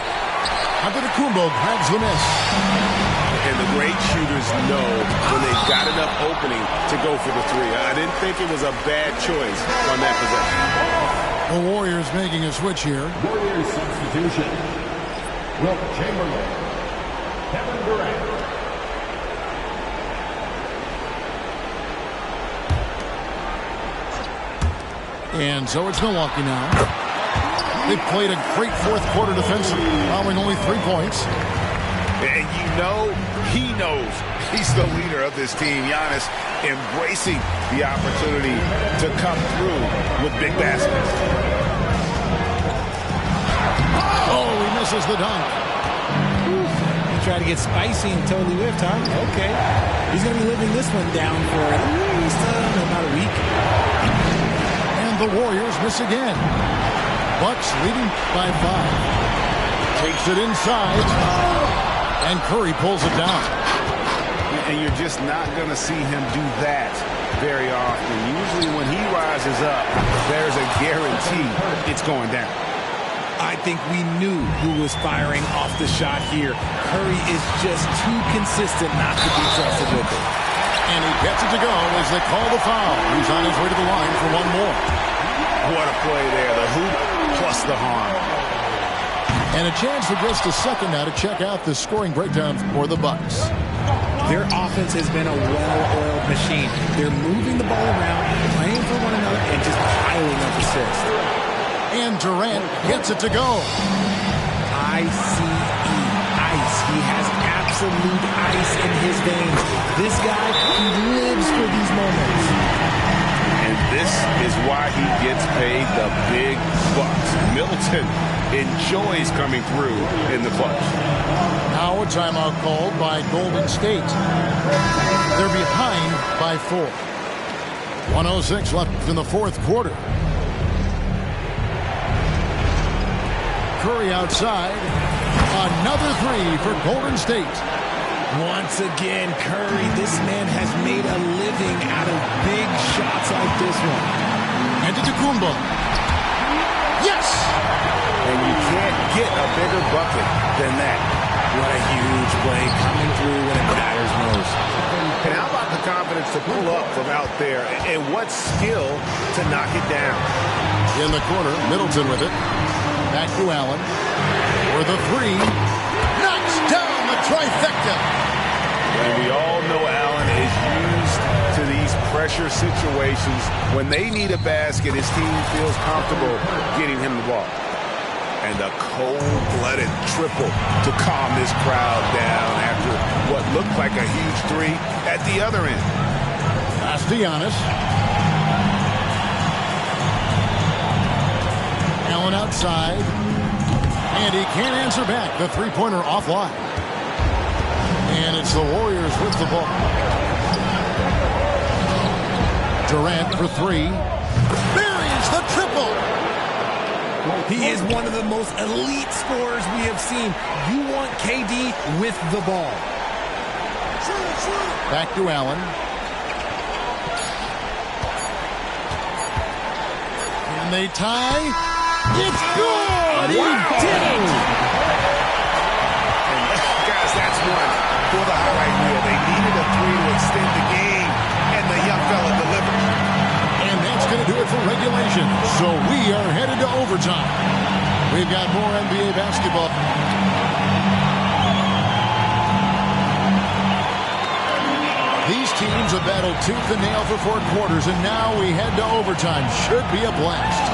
Antetokounmpo grabs the miss. And the great shooters know when they've got enough opening to go for the 3. I didn't think it was a bad choice on that possession. The Warriors making a switch here. Warriors substitution. Will Chamberlain. Kevin Durant. And so it's Milwaukee now. They've played a great fourth quarter defensively, allowing only 3 points. And you know, he knows he's the leader of this team. Giannis embracing the opportunity to come through with big baskets. Oh, he misses the dunk. He tried to get spicy and totally whiffed, huh? Okay. He's going to be living this one down for at least about a week. The Warriors miss again. Bucks leading by 5. Takes it inside. And Curry pulls it down. And you're just not going to see him do that very often. Usually when he rises up, there's a guarantee it's going down. I think we knew who was firing off the shot here. Curry is just too consistent not to be trusted with it. And he gets it to go as they call the foul. He's on his way to the line for one more. What a play there. The hoop plus the harm. And a chance for just a second now to check out the scoring breakdown for the Bucks. Their offense has been a well-oiled machine. They're moving the ball around, playing for one another, and just piling up assists. And Durant gets it to go. I-C-E. Ice. He has absolute ice in his veins. This guy, he lives for these moments. And this is why he gets paid the big bucks. Middleton enjoys coming through in the clutch. Now a timeout called by Golden State. They're behind by 4. 1:06 left in the fourth quarter. Curry outside. Another 3 for Golden State. Once again, Curry, this man has made a living out of big shots like this one. Antetokounmpo. Yes! And you can't get a bigger bucket than that. What a huge play coming through when it matters most. And how about the confidence to pull up from out there? And what skill to knock it down? In the corner, Middleton with it. Back to Allen. For the 3. Knocks down the trifecta. And we all know Allen is used to these pressure situations. When they need a basket, his team feels comfortable getting him the ball. And a cold-blooded triple to calm this crowd down after what looked like a huge 3 at the other end. Pass to Giannis. Allen outside. And he can't answer back. The three-pointer offline. And it's the Warriors with the ball. Durant for three. Buries the triple. He is one of the most elite scorers we have seen. You want KD with the ball. Back to Allen. Can they tie? It's good! He did it! Guys, that's one for the highlight reel. They needed a three to extend the game, and the young fella delivered. And that's going to do it for regulation. So we are headed to overtime. We've got more NBA basketball. These teams have battled tooth and nail for 4 quarters, and now we head to overtime. Should be a blast.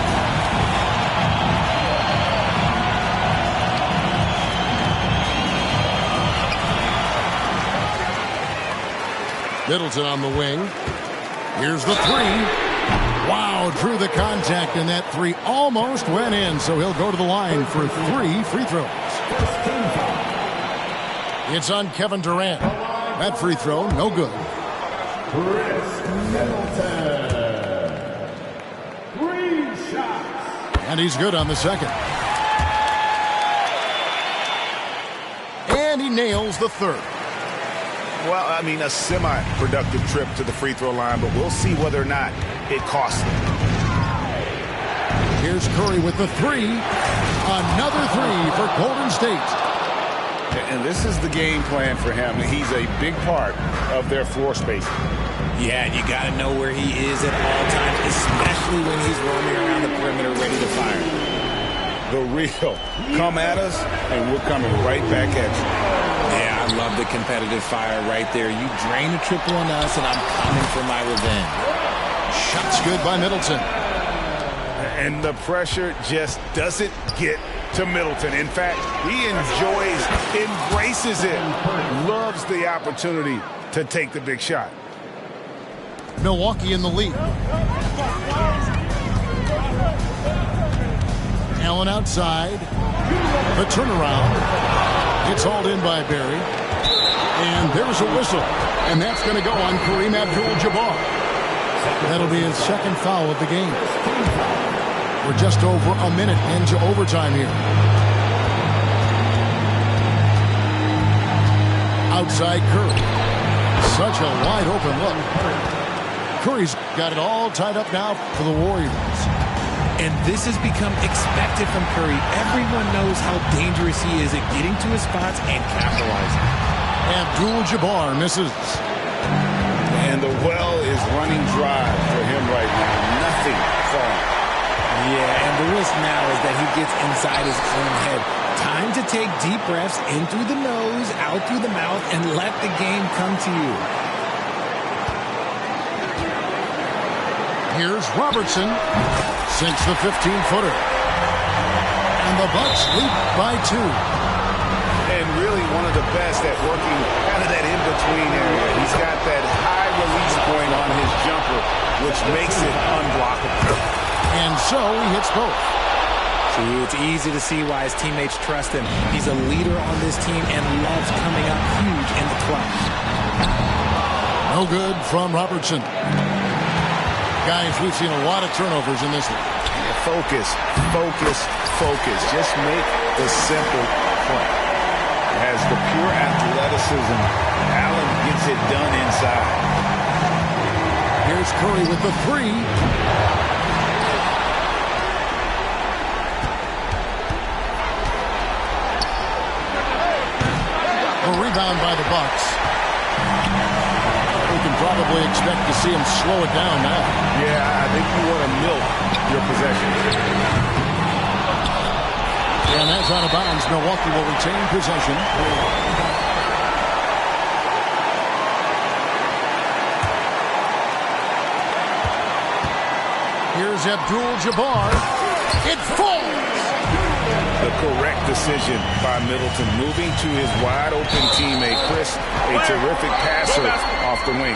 Middleton on the wing. Here's the three. Wow, drew the contact, and that three almost went in, so he'll go to the line for 3 free throws. It's on Kevin Durant. That free throw, no good. Middleton. 3 shots. And he's good on the second. And he nails the third. Well, I mean, a semi-productive trip to the free throw line, but we'll see whether or not it costs him. Here's Curry with the three. Another three for Golden State. And this is the game plan for him. He's a big part of their floor spacing. Yeah, and you got to know where he is at all times, especially when he's roaming around the perimeter ready to fire. The real. Come at us, and we're coming right back at you. Yeah, I love the competitive fire right there. You drain a triple on us, and I'm coming for my revenge. Shots good by Middleton. And the pressure just doesn't get to Middleton. In fact, he embraces it, loves the opportunity to take the big shot. Milwaukee in the lead. Allen outside. The turnaround. It's hauled in by Barry. And there's a whistle. And that's going to go on Kareem Abdul-Jabbar. That'll be his second foul of the game. We're just over a minute into overtime here. Outside Curry. Such a wide open look. Curry's got it all tied up now for the Warriors. And this has become expected from Curry. Everyone knows how dangerous he is at getting to his spots and capitalizing. Abdul-Jabbar misses. And the well is running dry for him right now. Nothing falling. Yeah, and the risk now is that he gets inside his own head. Time to take deep breaths in through the nose, out through the mouth, and let the game come to you. Here's Robertson. Sinks the 15-footer. And the Bucks lead by 2. And really one of the best at working out of that in-between area. He's got that high release point on his jumper, which makes it unblockable. And so he hits both. See, it's easy to see why his teammates trust him. He's a leader on this team and loves coming up huge in the clutch. No good from Robertson. Guys, we've seen a lot of turnovers in this one. Focus, focus, focus. Just make the simple play. Has the pure athleticism. Allen gets it done inside. Here's Curry with the three. A rebound by the Bucks. We can probably expect to see him slow it down now. Yeah, I think you want to milk your possession. And that's out of bounds. Milwaukee will retain possession. Here's Abdul-Jabbar. It falls! The correct decision by Middleton, moving to his wide-open teammate, Chris, a terrific passer off the wing.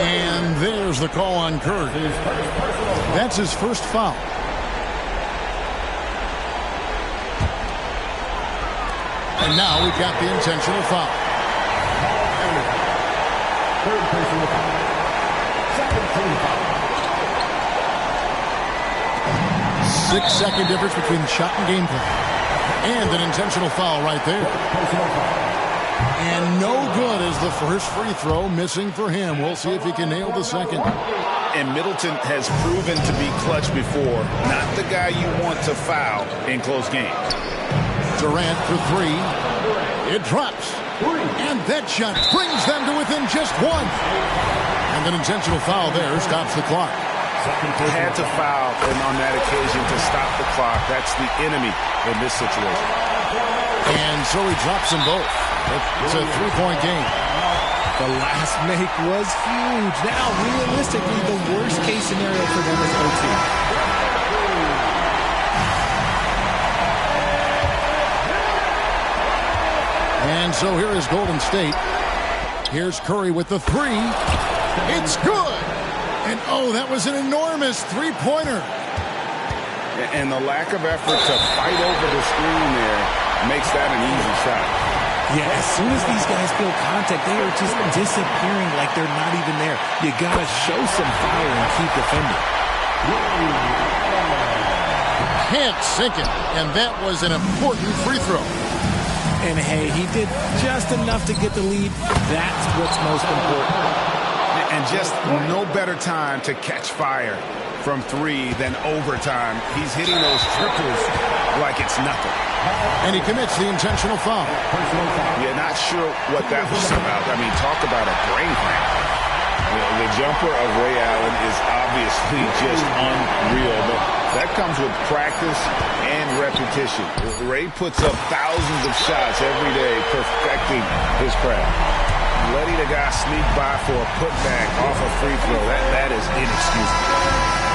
And there's the call on Curry. That's his first foul. And now we've got the intentional foul. Third personal foul. Second team foul. 6-second difference between the shot and gameplay. And an intentional foul right there. And no good is the first free throw, missing for him. We'll see if he can nail the second. And Middleton has proven to be clutch before. Not the guy you want to foul in close games. Durant for three. It drops. And that shot brings them to within just one. And an intentional foul there stops the clock. Had to foul on that occasion to stop the clock. That's the enemy in this situation. And so he drops them both. It's a three-point game. The last make was huge. Now, realistically, the worst-case scenario for them is OT. And so here is Golden State. Here's Curry with the three. It's good. And, oh, that was an enormous three-pointer. And the lack of effort to fight over the screen there makes that an easy shot. Yeah, as soon as these guys feel contact, they are just disappearing like they're not even there. You got to show some fire and keep defending. Can't sink it. And that was an important free throw. And, hey, he did just enough to get the lead. That's what's most important. And just no better time to catch fire from three than overtime. He's hitting those triples like it's nothing. And he commits the intentional foul. Yeah, not sure what that was about. I mean, talk about a brain cramp. The jumper of Ray Allen is obviously just unreal, but that comes with practice and repetition. Ray puts up thousands of shots every day, perfecting his craft. Letting a guy sneak by for a putback off a free throw, that is inexcusable.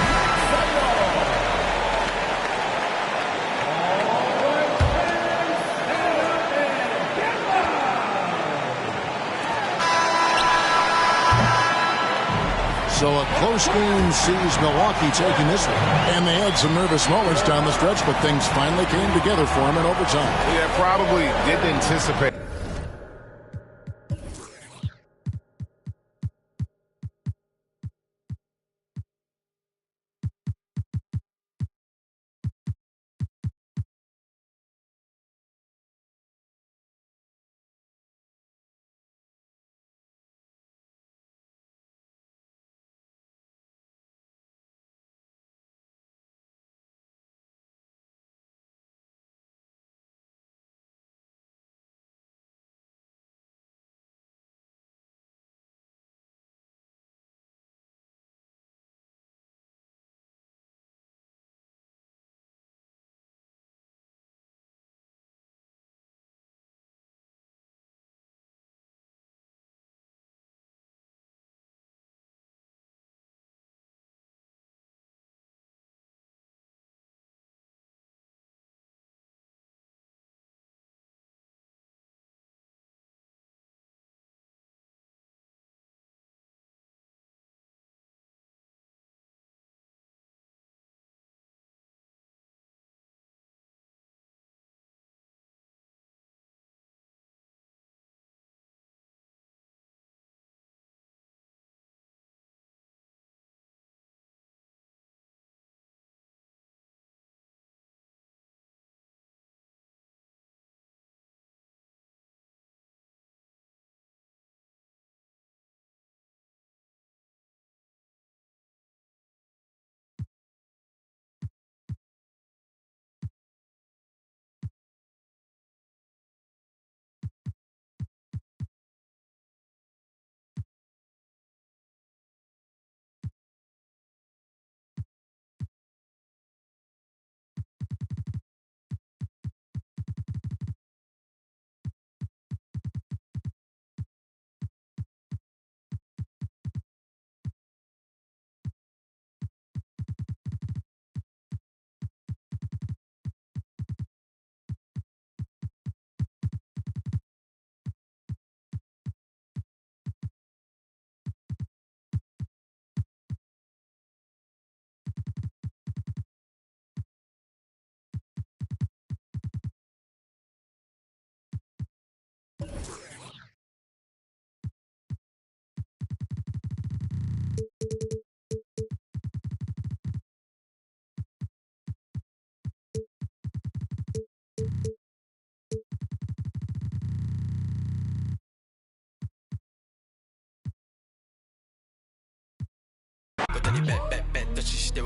So a close game sees Milwaukee taking this one. And they had some nervous moments down the stretch, but things finally came together for them in overtime. Yeah, probably didn't anticipate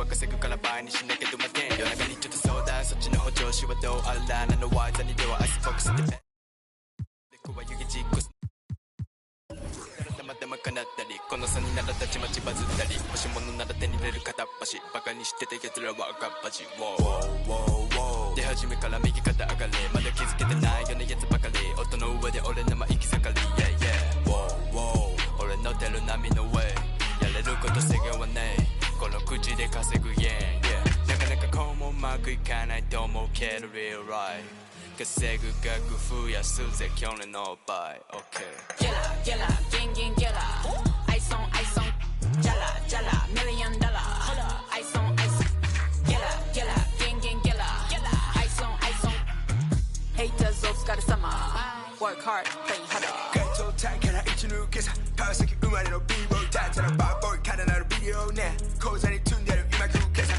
は稼ぐから倍にしなきゃどまてん夜中にちょっと相談そっちのお調子はどうあらなのワイザにではアイスボックスででこは湯気じっこすたまたまかなったりこの差にならたちまちバズったり欲しいものなら手に入れる片っ端バカにしてた奴らは赤っ端出始めから右肩上がれまだ気づけてないようなやつばかり音の上で俺のま行き盛り Yeah yeah 俺の出る波の上やれること制限はねえこの口で稼ぐ Yeah yeah なかなかこうもうまくいかないと思うけど Real right稼ぐ額増やすぜ去年の倍 OK Get la gang gang get la Ice on Jala jala $1 million Ice on Get la gang gang get la Ice on Haters お疲れ様 Work hard play harder 街頭タイから一抜けさ川崎生まれの B-boy だったらバーボーイからなるビデオね口座に積んでる今食うけさ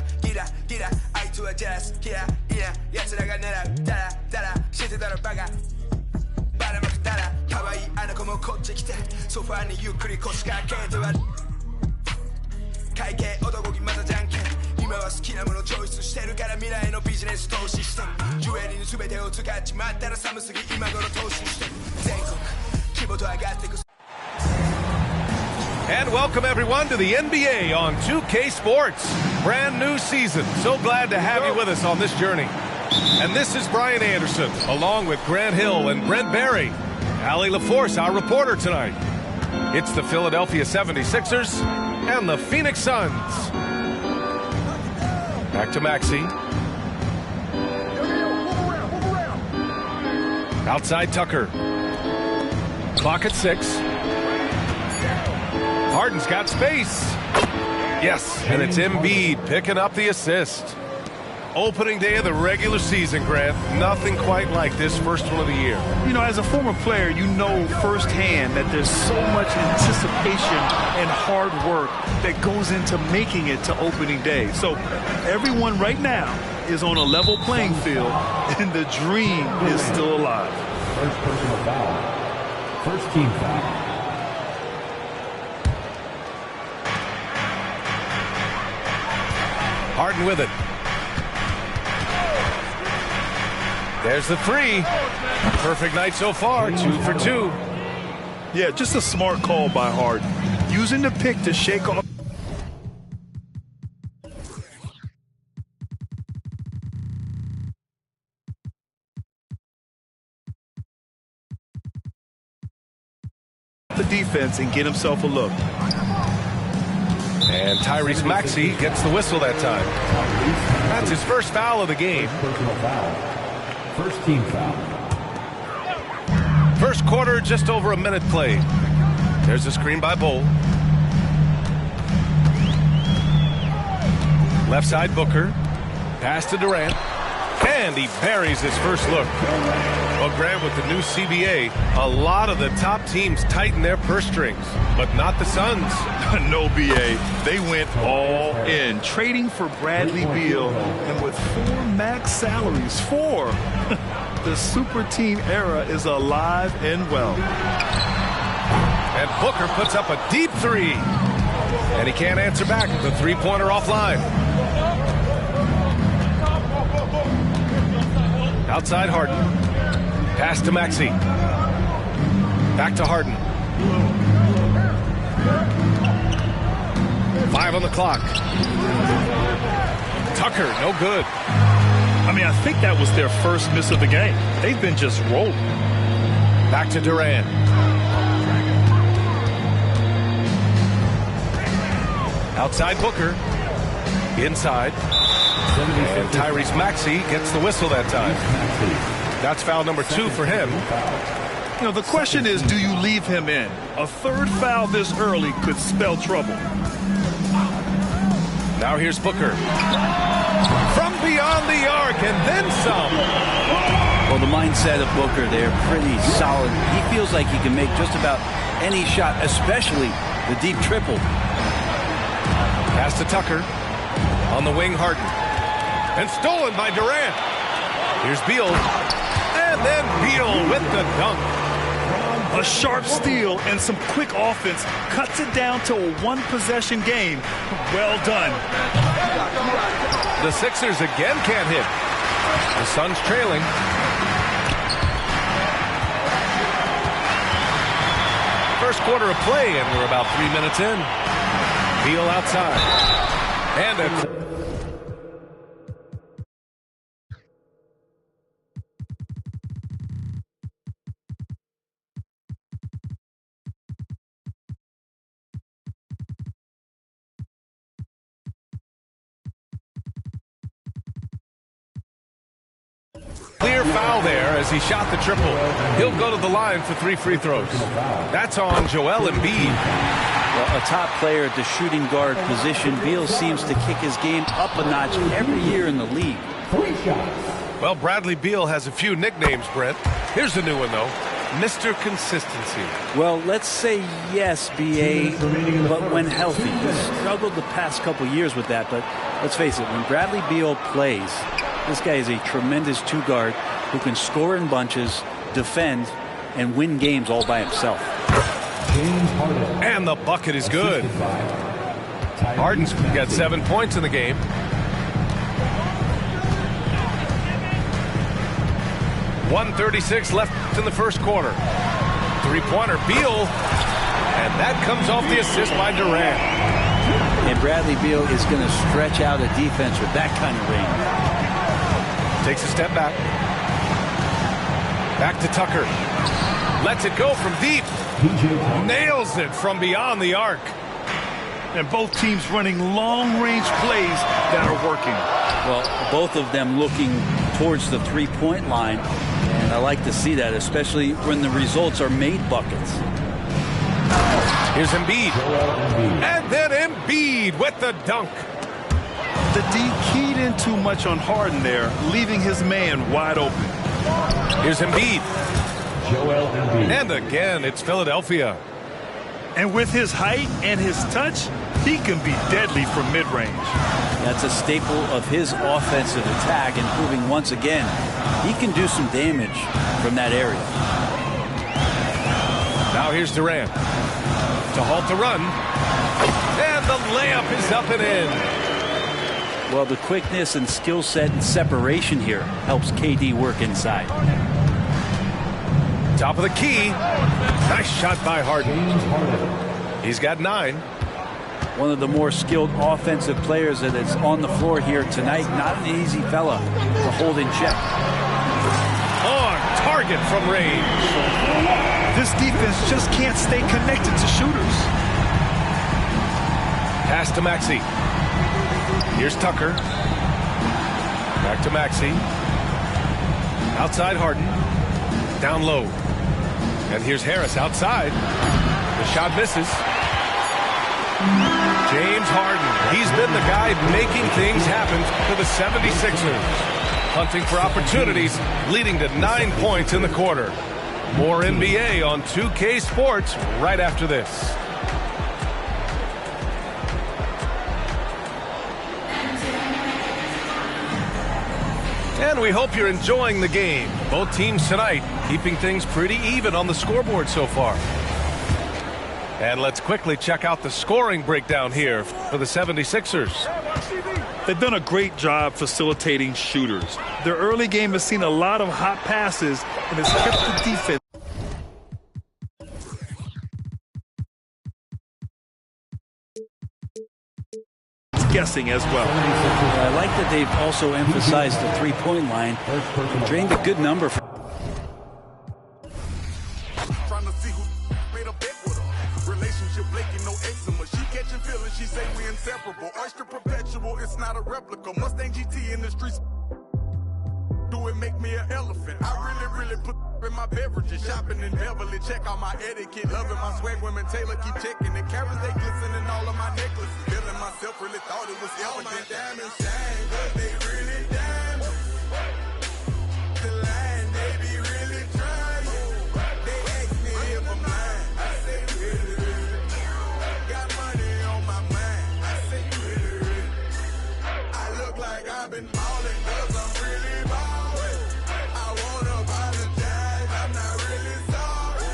ギラあいつはジャスキラいや奴らが狙うダラ知ってたらバカバラまくったら可愛いあの子もこっち来てソファにゆっくり腰掛けては会計男気またじゃんけん今は好きなものチョイスしてるから未来のビジネス投資してジュエリーの全てを使っちまったら寒すぎ今頃投資して全国規模と上がってくAnd welcome everyone to the NBA on 2K Sports. Brand new season. So glad to have you with us on this journey. And this is Brian Anderson, along with Grant Hill and Brent Barry. Allie LaForce, our reporter tonight. It's the Philadelphia 76ers and the Phoenix Suns. Back to Maxey. Outside Tucker. Clock at 6. Harden's got space. Yes, and it's Embiid picking up the assist. Opening day of the regular season, Grant. Nothing quite like this first one of the year. You know, as a former player, you know firsthand that there's so much anticipation and hard work that goes into making it to opening day. So everyone right now is on a level playing field, and the dream is still alive. First personal foul. First team foul. Harden with it. There's the three. Perfect night so far, 2 for 2. Yeah, just a smart call by Harden. Using the pick to shake off. The defense and get himself a look. And Tyrese Maxey gets the whistle that time. That's his first foul of the game. Personal foul. First team foul. First quarter, just over a minute played. There's a screen by Bull. Left side Booker. Pass to Durant. And he buries his first look. Well, Grant, with the new CBA, a lot of the top teams tighten their purse strings, but not the Suns. No, BA. They went all in, trading for Bradley Beal, and with 4 max salaries, 4. The super team era is alive and well. And Booker puts up a deep three. And he can't answer back. The three-pointer offline. Outside Harden. Pass to Maxey. Back to Harden. 5 on the clock. Tucker, no good. I mean, I think that was their first miss of the game. They've been just rolling. Back to Durant. Outside Booker. Inside. And Tyrese Maxey gets the whistle that time. That's foul number 2 for him. You know, the question is, do you leave him in? A third foul this early could spell trouble. Now here's Booker. From beyond the arc and then some. Well, the mindset of Booker there, pretty solid. He feels like he can make just about any shot, especially the deep triple. Pass to Tucker. On the wing, Harden. And stolen by Durant. Here's Beal. And then Beal with the dunk. A sharp steal and some quick offense cuts it down to a one-possession game. Well done. The Sixers again can't hit. The Suns trailing. First quarter of play, and we're about 3 minutes in. Beal outside. And a... Clear foul there as he shot the triple. He'll go to the line for 3 free throws. That's on Joel Embiid. Well, a top player at the shooting guard position, Beal seems to kick his game up a notch every year in the league. Well, Bradley Beal has a few nicknames, Brent. Here's a new one, though. Mr. Consistency. Well, let's say yes, B.A., but when healthy. He's struggled the past couple years with that, but let's face it, when Bradley Beal plays, this guy is a tremendous two-guard who can score in bunches, defend, and win games all by himself. And the bucket is good. Harden's got 7 points in the game. .136 left in the first quarter. Three-pointer, Beal. And that comes off the assist by Durant. And Bradley Beal is going to stretch out a defense with that kind of range. Takes a step back. Back to Tucker. Lets it go from deep. Nails it from beyond the arc. And both teams running long-range plays that are working. Well, both of them looking towards the three-point line. And I like to see that, especially when the results are made buckets. Here's Embiid. And then Embiid with the dunk. The D keyed in too much on Harden there, leaving his man wide open. Here's Embiid. And again, it's Philadelphia. And with his height and his touch, he can be deadly from mid-range. That's a staple of his offensive attack, and proving once again he can do some damage from that area. Now here's Durant to halt the run. And the layup is up and in. Well, the quickness and skill set and separation here helps KD work inside. Top of the key. Nice shot by Harden. He's got 9. One of the more skilled offensive players that is on the floor here tonight. Not an easy fella to hold in check. On target from range. This defense just can't stay connected to shooters. Pass to Maxey. Here's Tucker. Back to Maxey. Outside Harden. Down low. And here's Harris outside. The shot misses. James Harden. He's been the guy making things happen for the 76ers. Hunting for opportunities, leading to 9 points in the quarter. More NBA on 2K Sports right after this. And we hope you're enjoying the game. Both teams tonight keeping things pretty even on the scoreboard so far. And let's quickly check out the scoring breakdown here for the 76ers. They've done a great job facilitating shooters. Their early game has seen a lot of hot passes and has kept the defense guessing as well. I like that they've also emphasized the three-point line. Drained a good number. Trying to see who made a bet with her. Relationship Blakey, no eczema. She catching feelings, she say we inseparable. Oyster perpetual, it's not a replica. Mustang GT in the streets. Do it make me an elephant? I really put in my beverages. Shopping in Beverly, check out my etiquette. Loving my swag, women Taylor keep checking. The carrots, they glistening all of my necklaces. Feeling myself, really thought it was all my diamonds shine, but they really diamonds. The line, they be really trying. They ask me if I'm lying. I say really. Got money on my mind. I say really. I look like I've been balling, 'cause I'm really balling. I wanna apologize, I'm not really sorry.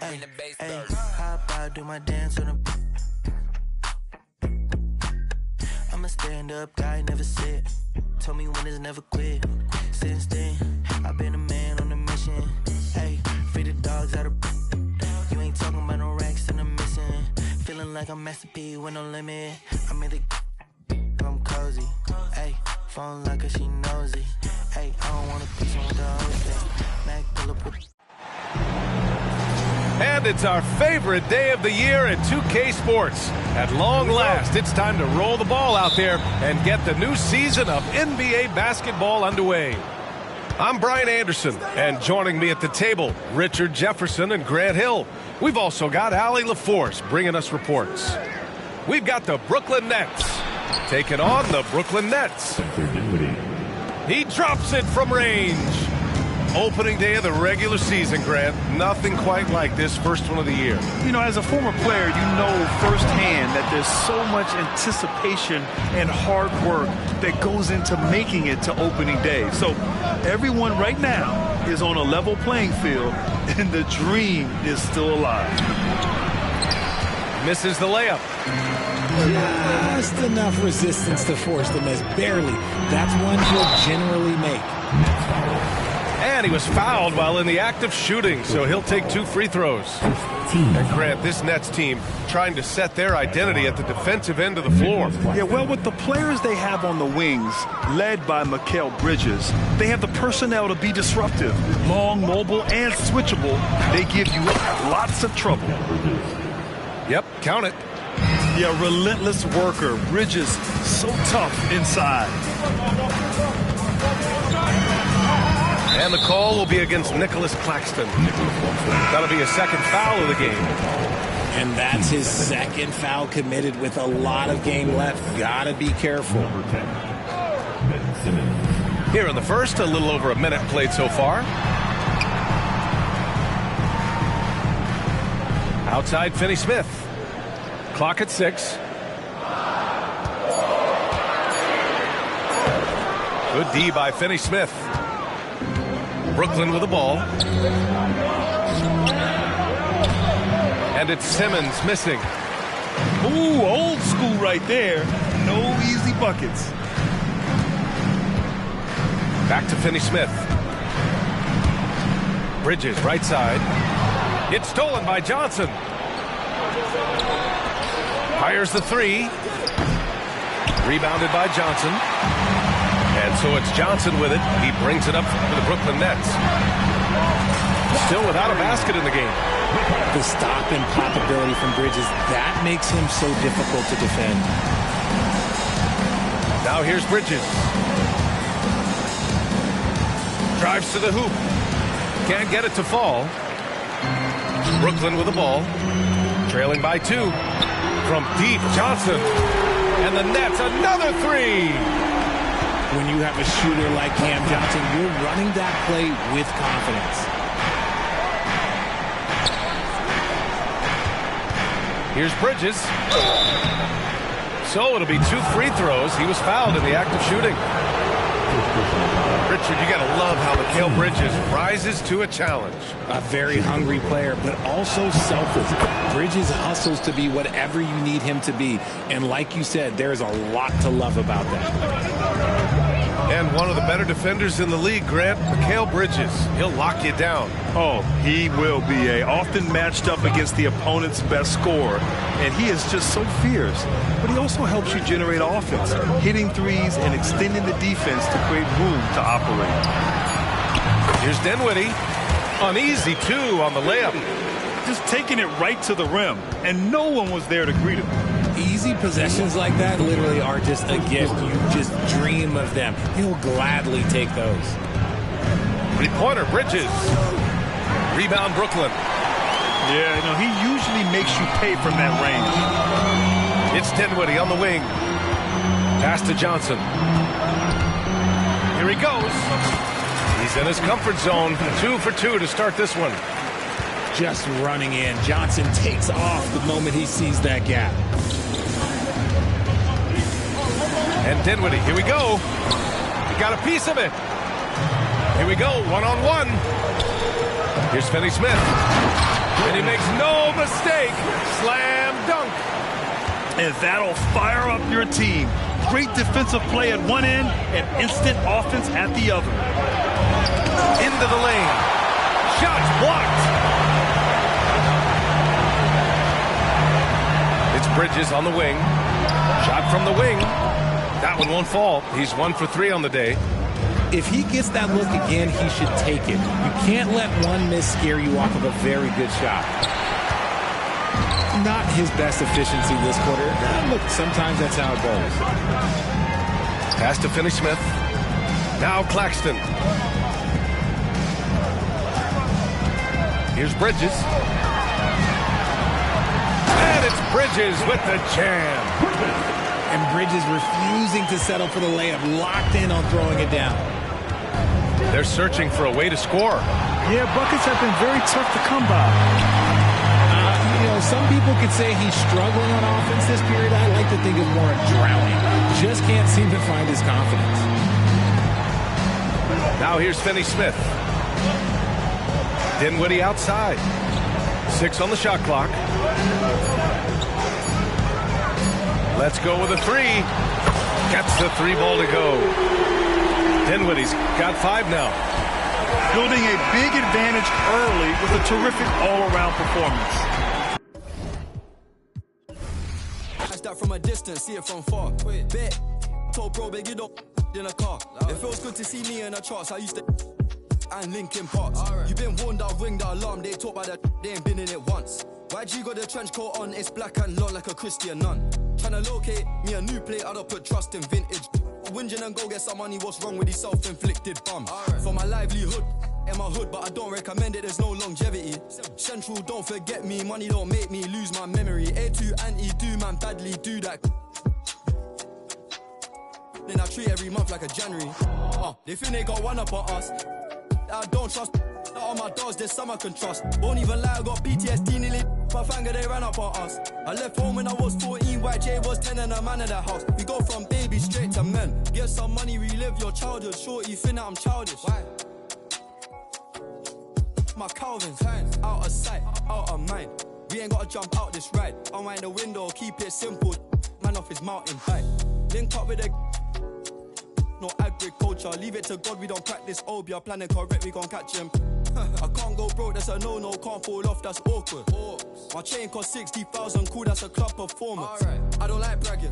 bring the bass down. Hop out, do my dance on the. I'm a stand-up guy, never sit. Told me winners never quit. Since then, I've been a man on a mission. Hey, free the dogs out of. You ain't talking about no racks and I'm missing. Feeling like I'm Master P with no limit. I'm in the. I'm cozy. Hey, phone like her, she nosy. Hey, I don't wanna be someone with the whole thing. Mac pull up with. And it's our favorite day of the year at 2K Sports. At long last, it's time to roll the ball out there and get the new season of NBA basketball underway. I'm Brian Anderson, and joining me at the table, Richard Jefferson and Grant Hill. We've also got Allie LaForce bringing us reports. We've got the Brooklyn Nets taking on the Brooklyn Nets. He drops it from range. Opening day of the regular season, Grant. Nothing quite like this first one of the year. You know, as a former player, you know firsthand that there's so much anticipation and hard work that goes into making it to opening day. So everyone right now is on a level playing field, and the dream is still alive. Misses the layup. Just enough resistance to force the miss. Barely. That's one he'll generally make. And he was fouled while in the act of shooting, so he'll take 2 free throws. And Grant, this Nets team trying to set their identity at the defensive end of the floor. Yeah, well, with the players they have on the wings, led by Mikal Bridges, they have the personnel to be disruptive. Long, mobile, and switchable. They give you lots of trouble. Yep, count it. Yeah, relentless worker. Bridges, so tough inside. And the call will be against Nicholas Claxton. That'll be a second foul of the game. And that's his second foul committed with a lot of game left. Gotta be careful. Here in the first, a little over a minute played so far. Outside, Finney-Smith. Clock at 6. Good D by Finney-Smith. Brooklyn with the ball. And it's Simmons missing. Ooh, old school right there. No easy buckets. Back to Finney-Smith. Bridges, right side. It's stolen by Johnson. Fires the 3. Rebounded by Johnson. And so it's Johnson with it. He brings it up for the Brooklyn Nets. Still without a basket in the game. The stop and pop ability from Bridges, that makes him so difficult to defend. Now here's Bridges. Drives to the hoop. Can't get it to fall. Brooklyn with the ball. Trailing by 2. From deep, Johnson. And the Nets, another 3. When you have a shooter like Cam Johnson, you're running that play with confidence. Here's Bridges. So it'll be 2 free throws. He was fouled in the act of shooting. Richard, you got to love how Mikal Bridges rises to a challenge. A very hungry player, but also selfless. Bridges hustles to be whatever you need him to be. And like you said, there's a lot to love about that. And one of the better defenders in the league, Grant, Mikal Bridges. He'll lock you down. Oh, he will be often matched up against the opponent's best scorer. And he is just so fierce. But he also helps you generate offense, hitting threes and extending the defense to create room to operate. Here's Dinwiddie. Uneasy, 2 on the layup. Just taking it right to the rim, and no one was there to greet him. Easy possessions like that literally are just a gift. You just dream of them. He'll gladly take those. 3-pointer, Bridges. Rebound, Brooklyn. Yeah, no, he usually makes you pay from that range. It's Dinwiddie on the wing. Pass to Johnson. Here he goes. He's in his comfort zone. 2 for 2 to start this one. Just running in. Johnson takes off the moment he sees that gap. And Dinwiddie, here we go. He got a piece of it. Here we go, 1-on-1. Here's Finney-Smith. And he makes no mistake. Slam dunk. And that'll fire up your team. Great defensive play at one end and instant offense at the other. Into the lane. Shots blocked. It's Bridges on the wing. Shot from the wing. That one won't fall. He's 1 for 3 on the day. If he gets that look again, he should take it. You can't let one miss scare you off of a very good shot. Not his best efficiency this quarter. Look, sometimes that's how it goes. Pass to Finney-Smith. Now Claxton. Here's Bridges. And it's Bridges with the jam. And Bridges refusing to settle for the layup, locked in on throwing it down. They're searching for a way to score. Yeah, buckets have been very tough to come by. You know, some people could say he's struggling on offense this period. I like to think it's more drowning. Just can't seem to find his confidence. Now here's Finney-Smith. Dinwiddie outside. 6 on the shot clock. Let's go with a 3. Gets the 3 ball to go. Dinwiddie's got 5 now. Building a big advantage early with a terrific all-around performance. I start from a distance, see it from far. Bet, told bro, big you don't in a car. It feels good to see me in the charts. I used to and Linkin Parks. You been warned, I'll ring the alarm. They talk about that, they ain't been in it once. YG got the trench coat on, it's black and long like a Christian nun. Tryna locate me a new plate, I don't put trust in vintage. Whinging and go get some money, what's wrong with these self-inflicted bums? For my livelihood, in my hood, but I don't recommend it, there's no longevity. Central, don't forget me, money don't make me lose my memory. A2 anti-do, man, badly do that. Then I treat every month like a January. They think they got one up on us. I don't trust all my dogs, there's some I can trust. Won't even lie, I got PTSD nearly. My finger, they ran up on us. I left home when I was 14, YJ was 10 and a man in the house. We go from baby straight to men. Get some money, relive your childhood. Shorty, think that I'm childish. Why? My Calvin's out of sight, out of mind. We ain't gotta jump out this ride. Unwind the window, keep it simple. Man off his mountain bike. Link up with a no agriculture, leave it to God, we don't practice obia. Planning correct, we gon' catch him. I can't go broke, that's a no-no, can't fall off, that's awkward. My chain cost 60,000, cool, that's a club performance. I don't like bragging,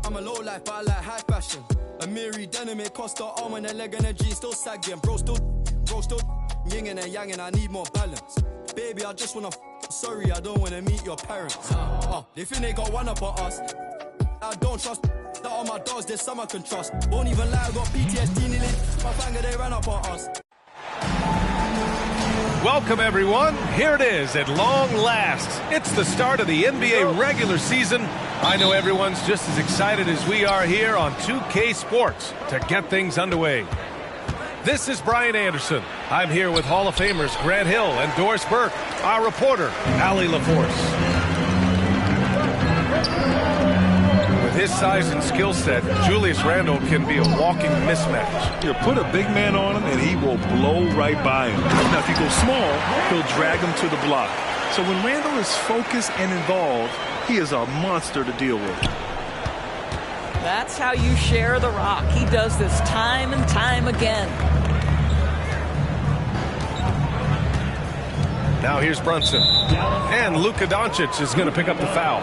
I'm a low life, but I like high fashion. A Miri denim, it cost the arm and a leg and a jean, still sagging. Bro still yin and yang and I need more balance. Baby, I just wanna sorry, I don't wanna meet your parents. They think they got one up on us. I don't trust that all my dogs, there's some I can trust. Won't even lie, I got PTSD nearly. My finger, they ran up on us. Welcome, everyone. Here it is at long last. It's the start of the NBA regular season. I know everyone's just as excited as we are here on 2K Sports to get things underway. This is Brian Anderson. I'm here with Hall of Famers Grant Hill and Doris Burke, our reporter, Allie LaForce. With his size and skill set, Julius Randle can be a walking mismatch. You put a big man on him, and he will blow right by him. Now, if he goes small, he'll drag him to the block. So when Randle is focused and involved, he is a monster to deal with. That's how you share the rock. He does this time and time again. Now here's Brunson. And Luka Doncic is going to pick up the foul.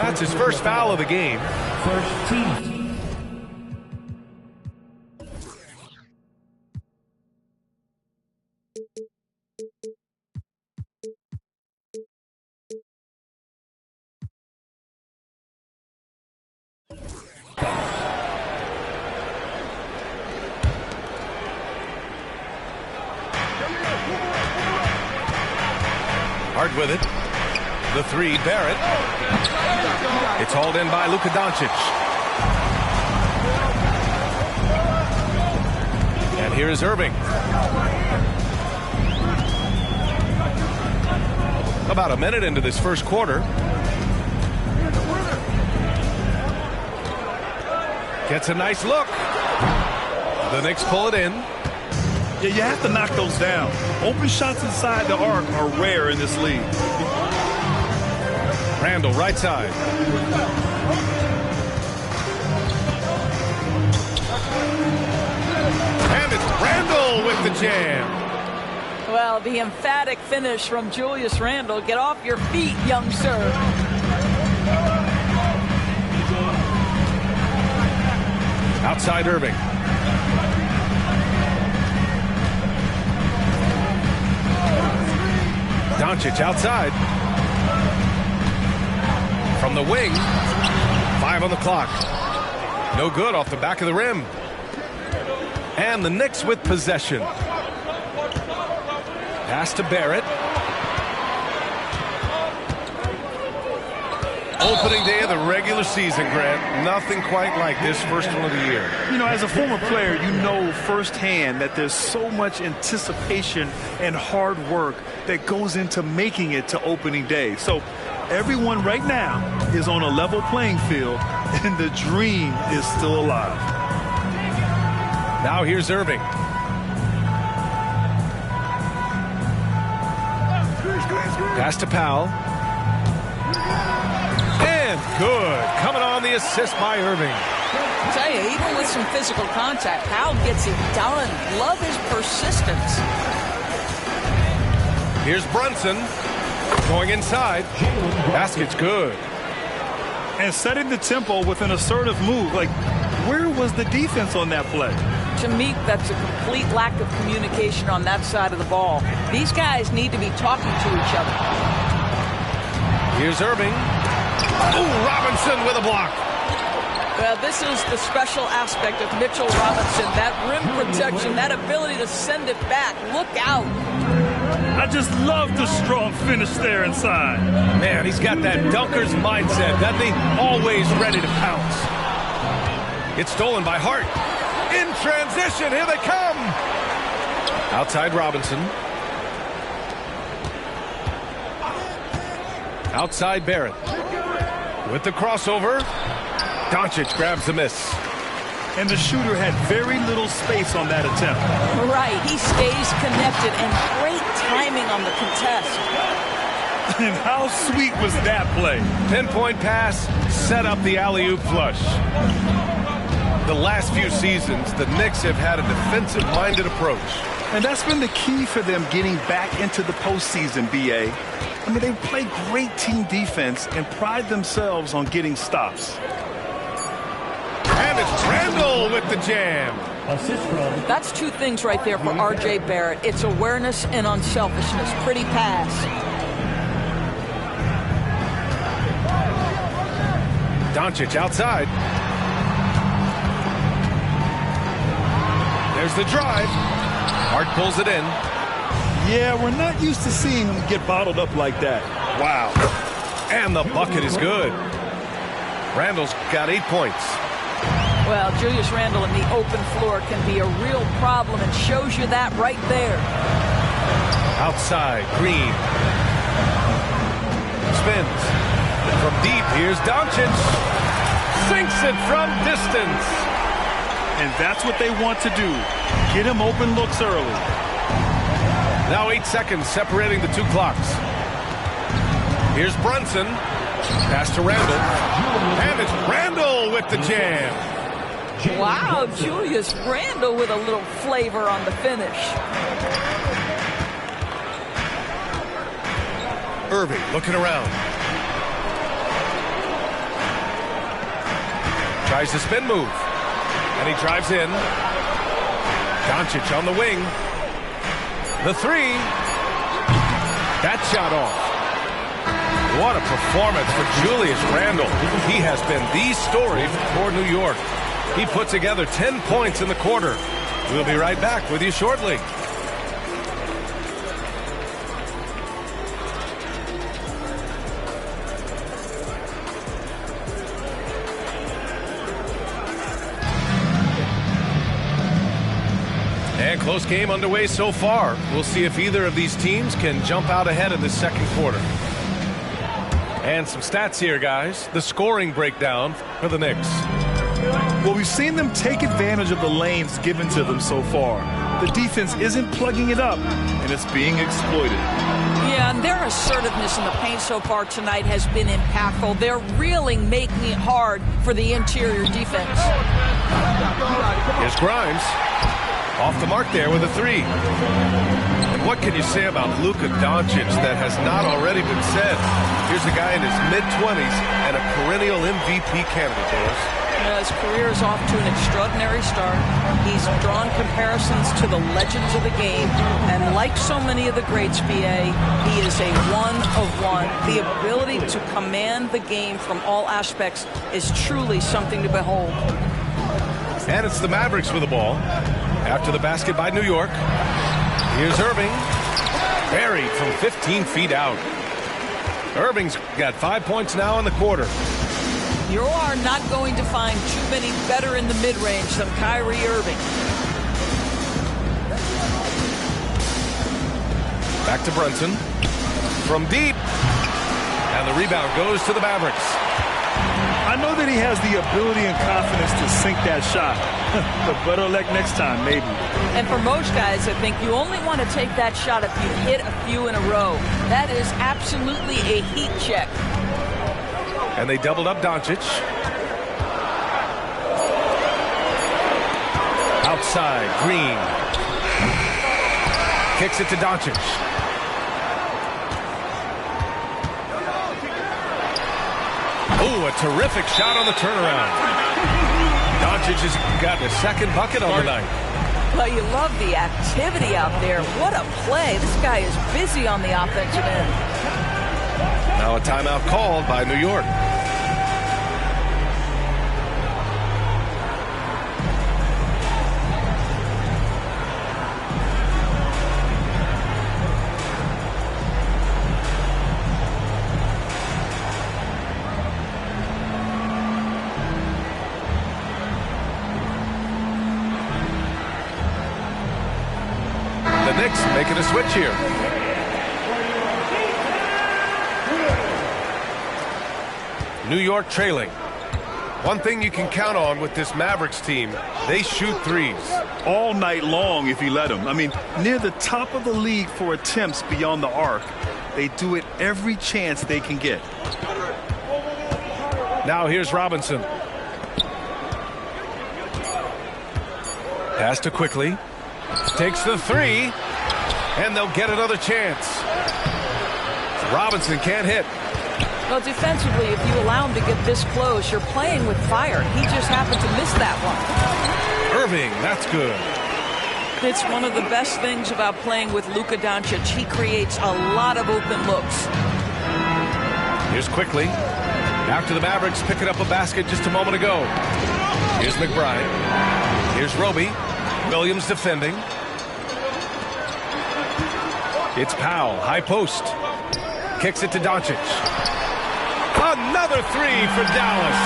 That's his first foul of the game. First team. Hard with it. The 3, Barrett. It's hauled in by Luka Doncic. And here is Irving. About a minute into this first quarter. Gets a nice look. The Knicks pull it in. Yeah, you have to knock those down. Open shots inside the arc are rare in this league. Randall, right side. And it's Randall with the jam. Well, the emphatic finish from Julius Randle. Get off your feet, young sir. Outside Irving. Doncic outside. From the wing. 5 on the clock. No good off the back of the rim. And the Knicks with possession. Pass to Barrett. Opening day of the regular season, Grant. Nothing quite like this first one of the year. You know, as a former player, you know firsthand that there's so much anticipation and hard work that goes into making it to opening day. So everyone right now is on a level playing field, and the dream is still alive. Now here's Irving. Pass to Powell. And good. Coming on the assist by Irving. I tell you, even with some physical contact, Powell gets it done. Love his persistence. Here's Brunson. Going inside. Basket's good. And setting the tempo with an assertive move. Like, where was the defense on that play? To me, that's a complete lack of communication on that side of the ball. These guys need to be talking to each other. Here's Irving. Ooh, Robinson with a block. Well, this is the special aspect of Mitchell Robinson. That rim protection, that ability to send it back. Look out. I just love the strong finish there inside. Man, he's got that dunker's mindset, doesn't he? Always ready to pounce. It's stolen by Hart. In transition, here they come. Outside Robinson. Outside Barrett. With the crossover. Doncic grabs the miss. And the shooter had very little space on that attempt. Right, he stays connected and great timing on the contest. And how sweet was that play? Pinpoint pass, set up the alley-oop flush. The last few seasons, the Knicks have had a defensive-minded approach. And that's been the key for them getting back into the postseason, B.A. I mean, they play great team defense and pride themselves on getting stops. And it's Randall with the jam. That's two things right there for R.J. Barrett. It's awareness and unselfishness. Pretty pass. Doncic outside. There's the drive. Hart pulls it in. Yeah, we're not used to seeing him get bottled up like that. Wow. And the bucket is good. Randall's got 8 points. Well, Julius Randle in the open floor can be a real problem and shows you that right there. Outside, Green. Spins. From deep, here's Doncic. Sinks it from distance. And that's what they want to do. Get him open looks early. Now 8 seconds separating the two clocks. Here's Brunson. Pass to Randall. And it's Randall with the jam. Wow, Julius Randle with a little flavor on the finish. Irving looking around. Tries the spin move. And he drives in. Doncic on the wing. The three. That shot off. What a performance for Julius Randle. He has been the story for New York. He put together 10 points in the quarter. We'll be right back with you shortly. And close game underway so far. We'll see if either of these teams can jump out ahead in the second quarter. And some stats here, guys. The scoring breakdown for the Knicks. Well, we've seen them take advantage of the lanes given to them so far. The defense isn't plugging it up, and it's being exploited. Yeah, and their assertiveness in the paint so far tonight has been impactful. They're really making it hard for the interior defense. Here's Grimes. Off the mark there with a three. And what can you say about Luka Doncic that has not already been said? Here's a guy in his mid-20s and a perennial MVP candidate, boys. His career is off to an extraordinary start. He's drawn comparisons to the legends of the game. And like so many of the greats, BA, he is a one-of-one. The ability to command the game from all aspects is truly something to behold. And it's the Mavericks with the ball. After the basket by New York. Here's Irving. Buried from 15 feet out. Irving's got 5 points now in the quarter. You are not going to find too many better in the mid-range than Kyrie Irving. Back to Brunson. From deep. And the rebound goes to the Mavericks. I know that he has the ability and confidence to sink that shot. But better luck next time, maybe. And for most guys, I think you only want to take that shot if you hit a few in a row. That is absolutely a heat check. And they doubled up Doncic. Outside, Green. Kicks it to Doncic. Oh, a terrific shot on the turnaround. Doncic has gotten a second bucket on the night. Well, you love the activity out there. What a play. This guy is busy on the offensive end. Now a timeout called by New York. The Knicks making a switch here. New York trailing. One thing you can count on with this Mavericks team, they shoot threes. All night long if you let them. I mean, near the top of the league for attempts beyond the arc. They do it every chance they can get. Now here's Robinson. Pass to Quickly. Takes the three. And they'll get another chance. Robinson can't hit. Well, defensively, if you allow him to get this close, you're playing with fire. He just happened to miss that one. Irving, that's good. It's one of the best things about playing with Luka Doncic. He creates a lot of open looks. Here's Quickly. After the Mavericks picking up a basket just a moment ago. Here's McBride. Here's Roby. Williams defending. It's Powell, high post. Kicks it to Doncic. Another three for Dallas.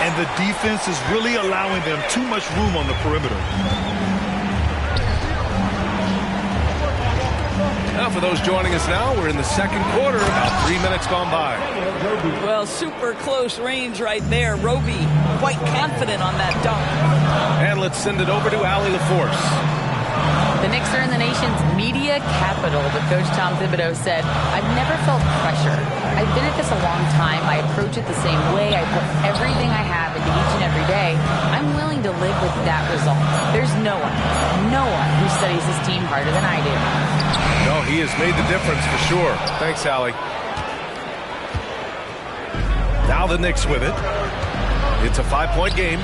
And the defense is really allowing them too much room on the perimeter. Now for those joining us now, we're in the second quarter, about 3 minutes gone by. Well, super close range right there. Roby quite confident on that dunk. And let's send it over to Allie LaForce. The Knicks are in the nation's media capital, but Coach Tom Thibodeau said, I've never felt pressure. I've been at this a long time. I approach it the same way. I put everything I have into each and every day. I'm willing to live with that result. There's no one who studies his team harder than I do. No, he has made the difference for sure. Thanks, Allie. Now the Knicks with it. It's a 5-point game.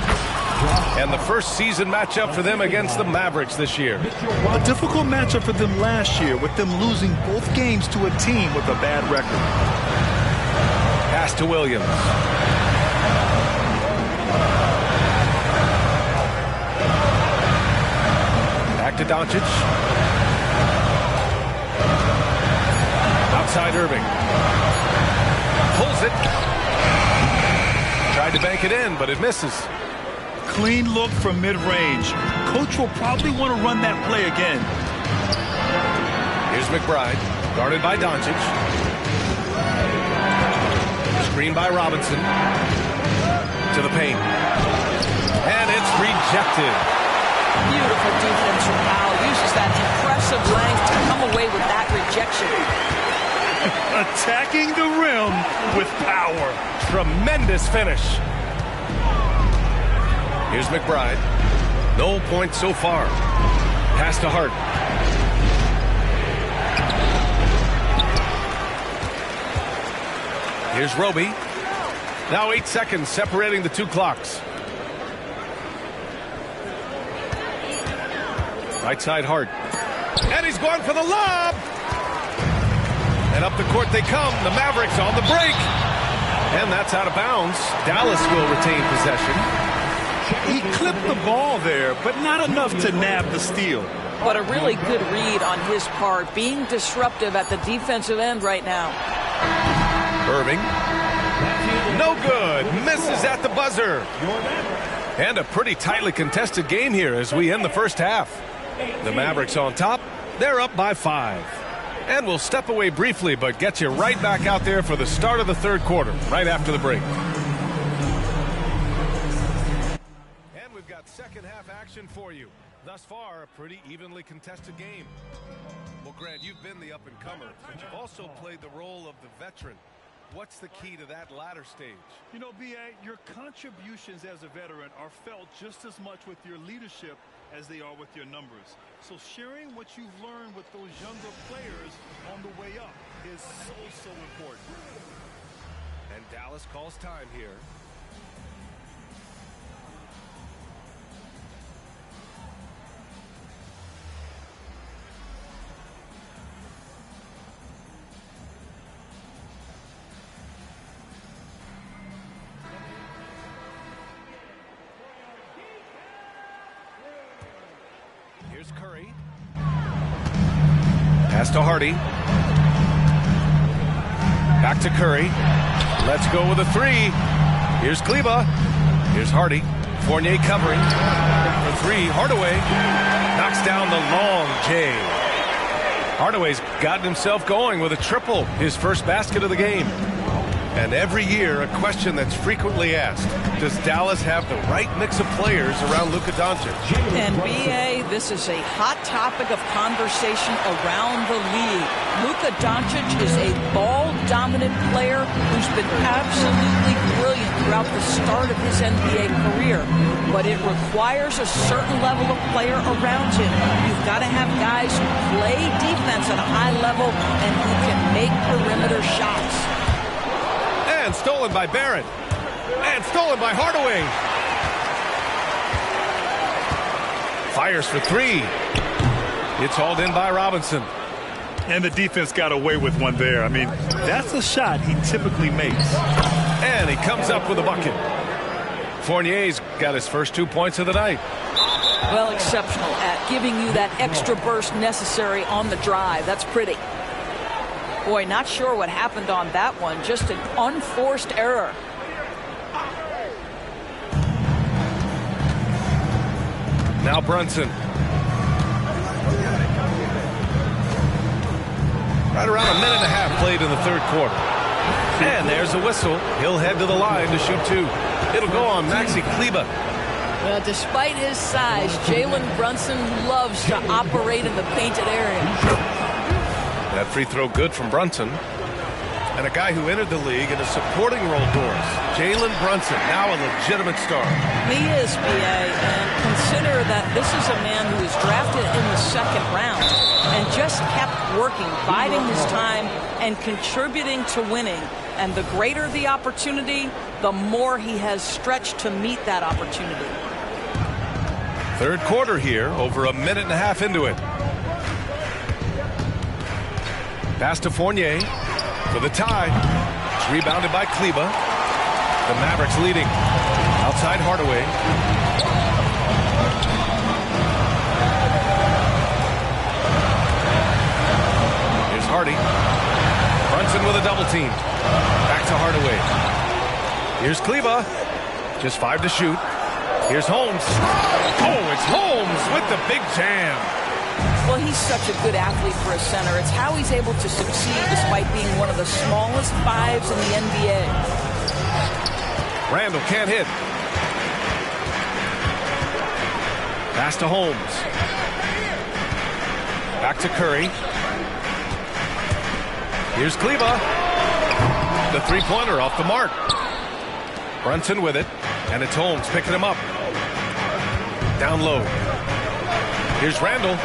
And the first season matchup for them against the Mavericks this year. A difficult matchup for them last year, with them losing both games to a team with a bad record. Pass to Williams. Back to Doncic. Outside Irving. Pulls it. Tried to bank it in, but it misses. Clean look from mid-range. Coach will probably want to run that play again. Here's McBride, guarded by Doncic. Screen by Robinson. To the paint. And it's rejected. Beautiful defense from Powell. Uses that impressive length to come away with that rejection. Attacking the rim with power. Tremendous finish. Here's McBride. No points so far. Pass to Hart. Here's Roby. Now 8 seconds separating the two clocks. Right side Hart. And he's going for the lob. And up the court they come. The Mavericks on the break. And that's out of bounds. Dallas will retain possession. He clipped the ball there, but not enough to nab the steal. But a really good read on his part, being disruptive at the defensive end right now. Irving. No good. Misses at the buzzer. And a pretty tightly contested game here as we end the first half. The Mavericks on top. They're up by 5. And we'll step away briefly, but get you right back out there for the start of the third quarter, right after the break. And we've got second half action for you. Thus far, a pretty evenly contested game. Well, Grant, you've been the up-and-comer, but you've also played the role of the veteran. What's the key to that latter stage? You know, B.A., your contributions as a veteran are felt just as much with your leadership as they are with your numbers. So sharing what you've learned with those younger players on the way up is so important. And Dallas calls time here. Here's Curry. Pass to Hardy. Back to Curry. Let's go with a 3. Here's Kleba. Here's Hardy. Fournier covering. For 3. Hardaway knocks down the long J. Hardaway's gotten himself going with a triple. His first basket of the game. And every year, a question that's frequently asked. Does Dallas have the right mix of players around Luka Doncic? And B.A., this is a hot topic of conversation around the league. Luka Doncic is a ball-dominant player who's been absolutely brilliant throughout the start of his NBA career. But it requires a certain level of player around him. You've got to have guys who play defense at a high level and who can make perimeter shots. And stolen by Barrett. And stolen by Hardaway. Fires for 3. It's hauled in by Robinson. And the defense got away with one there. I mean, that's a shot he typically makes. And he comes up with a bucket. Fournier's got his first 2 points of the night. Well, exceptional at giving you that extra burst necessary on the drive. That's pretty. Boy, not sure what happened on that one. Just an unforced error. Now Brunson. Right around a minute and a half played in the third quarter. And there's a whistle. He'll head to the line to shoot 2. It'll go on Maxi Kleba. Well, despite his size, Jalen Brunson loves to operate in the painted area. That free throw good from Brunson. And a guy who entered the league in a supporting role, Doris. Jalen Brunson, now a legitimate star. He is, B.A., and consider that this is a man who was drafted in the second round and just kept working, biding his time, and contributing to winning. And the greater the opportunity, the more he has stretched to meet that opportunity. Third quarter here, over a minute and a half into it. Pass to Fournier for the tie. It's rebounded by Kleba. The Mavericks leading. Outside Hardaway. Here's Hardy. Brunson with a double team. Back to Hardaway. Here's Kleba. Just 5 to shoot. Here's Holmes. Oh, it's Holmes with the big jam. Well, he's such a good athlete for a center. It's how he's able to succeed despite being one of the smallest 5s in the NBA. Randall can't hit. Pass to Holmes. Back to Curry. Here's Kleba. The three-pointer off the mark. Brunson with it, and it's Holmes picking him up. Down low. Here's Randall.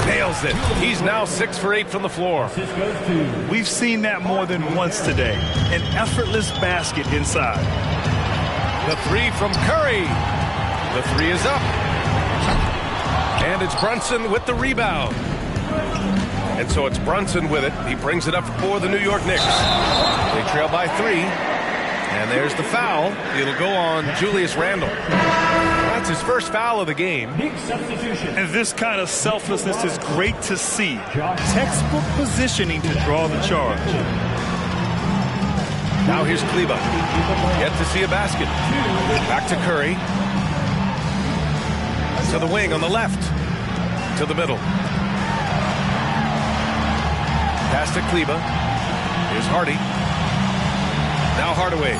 Nails it. He's now 6 for 8 from the floor. We've seen that more than once today. An effortless basket inside. The three from Curry. The three is up. And it's Brunson with the rebound. And so it's Brunson with it. He brings it up for the New York Knicks. They trail by 3. And there's the foul. It'll go on Julius Randle. That's his first foul of the game. And this kind of selflessness is great to see. Textbook positioning to draw the charge. Now here's Kleba. Yet to see a basket. Back to Curry. To the wing on the left. To the middle. Pass to Kleba. Here's Hardy. Now Hardaway.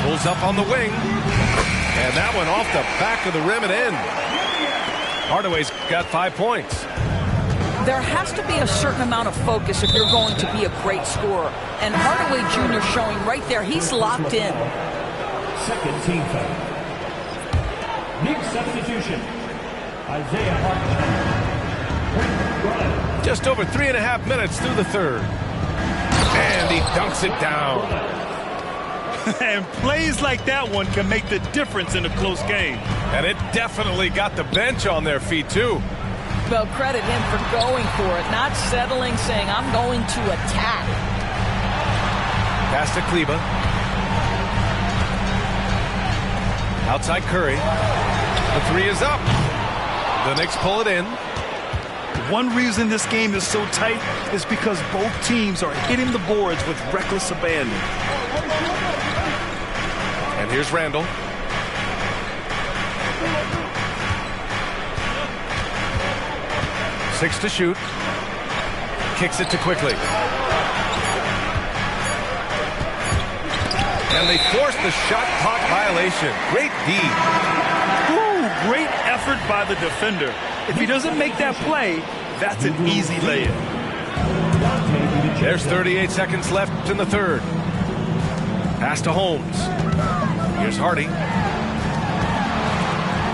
Pulls up on the wing. And that one off the back of the rim and in. Hardaway's got 5 points. There has to be a certain amount of focus if you're going to be a great scorer. And Hardaway Jr. showing right there, he's locked in. Second team foul. Big substitution. Isaiah Hartenstein. Just over 3.5 minutes through the third. And he dunks it down. And plays like that one can make the difference in a close game. And it definitely got the bench on their feet, too. Well, credit him for going for it, not settling, saying, I'm going to attack. Pass to Kleba. Outside Curry. The three is up. The Knicks pull it in. One reason this game is so tight is because both teams are hitting the boards with reckless abandon. And here's Randall. Six to shoot. Kicks it to Quickly. And they force the shot clock violation. Great D. Ooh, great effort by the defender. If he doesn't make that play, that's an easy layup. There's 38 seconds left in the third. Pass to Holmes. Here's Hardy.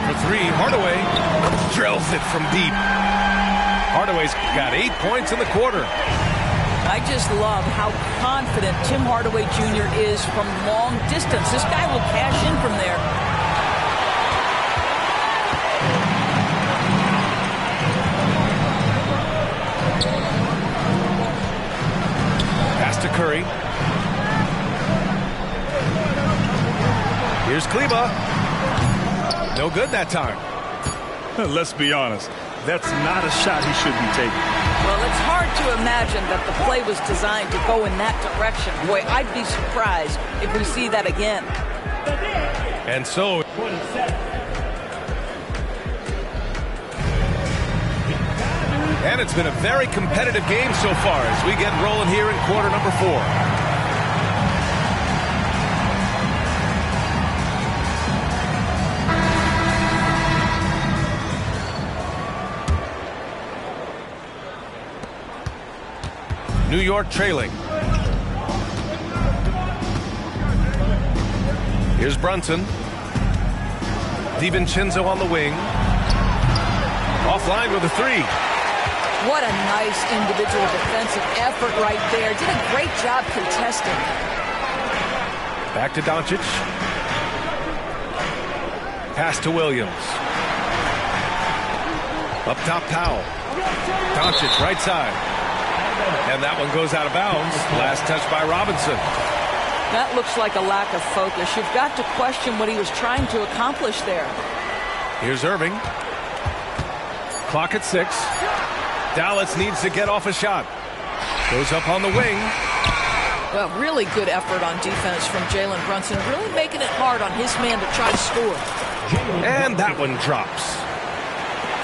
For three, Hardaway drills it from deep. Hardaway's got 8 points in the quarter. I just love how confident Tim Hardaway Jr. is from long distance. This guy will cash in from there. Pass to Curry. Here's Kleba. No good that time. Let's be honest. That's not a shot he should be taking. Well, it's hard to imagine that the play was designed to go in that direction. Boy, I'd be surprised if we see that again. And so... And it's been a very competitive game so far as we get rolling here in quarter number 4. New York trailing. Here's Brunson. DiVincenzo on the wing. Offline with a three. What a nice individual defensive effort right there. Did a great job contesting. Back to Doncic. Pass to Williams. Up top, Powell. Doncic, right side. And that one goes out of bounds. Last touch by Robinson. That looks like a lack of focus. You've got to question what he was trying to accomplish there. Here's Irving. Clock at 6. Dallas needs to get off a shot. Goes up on the wing. Well, really good effort on defense from Jalen Brunson. Really making it hard on his man to try to score. And that one drops.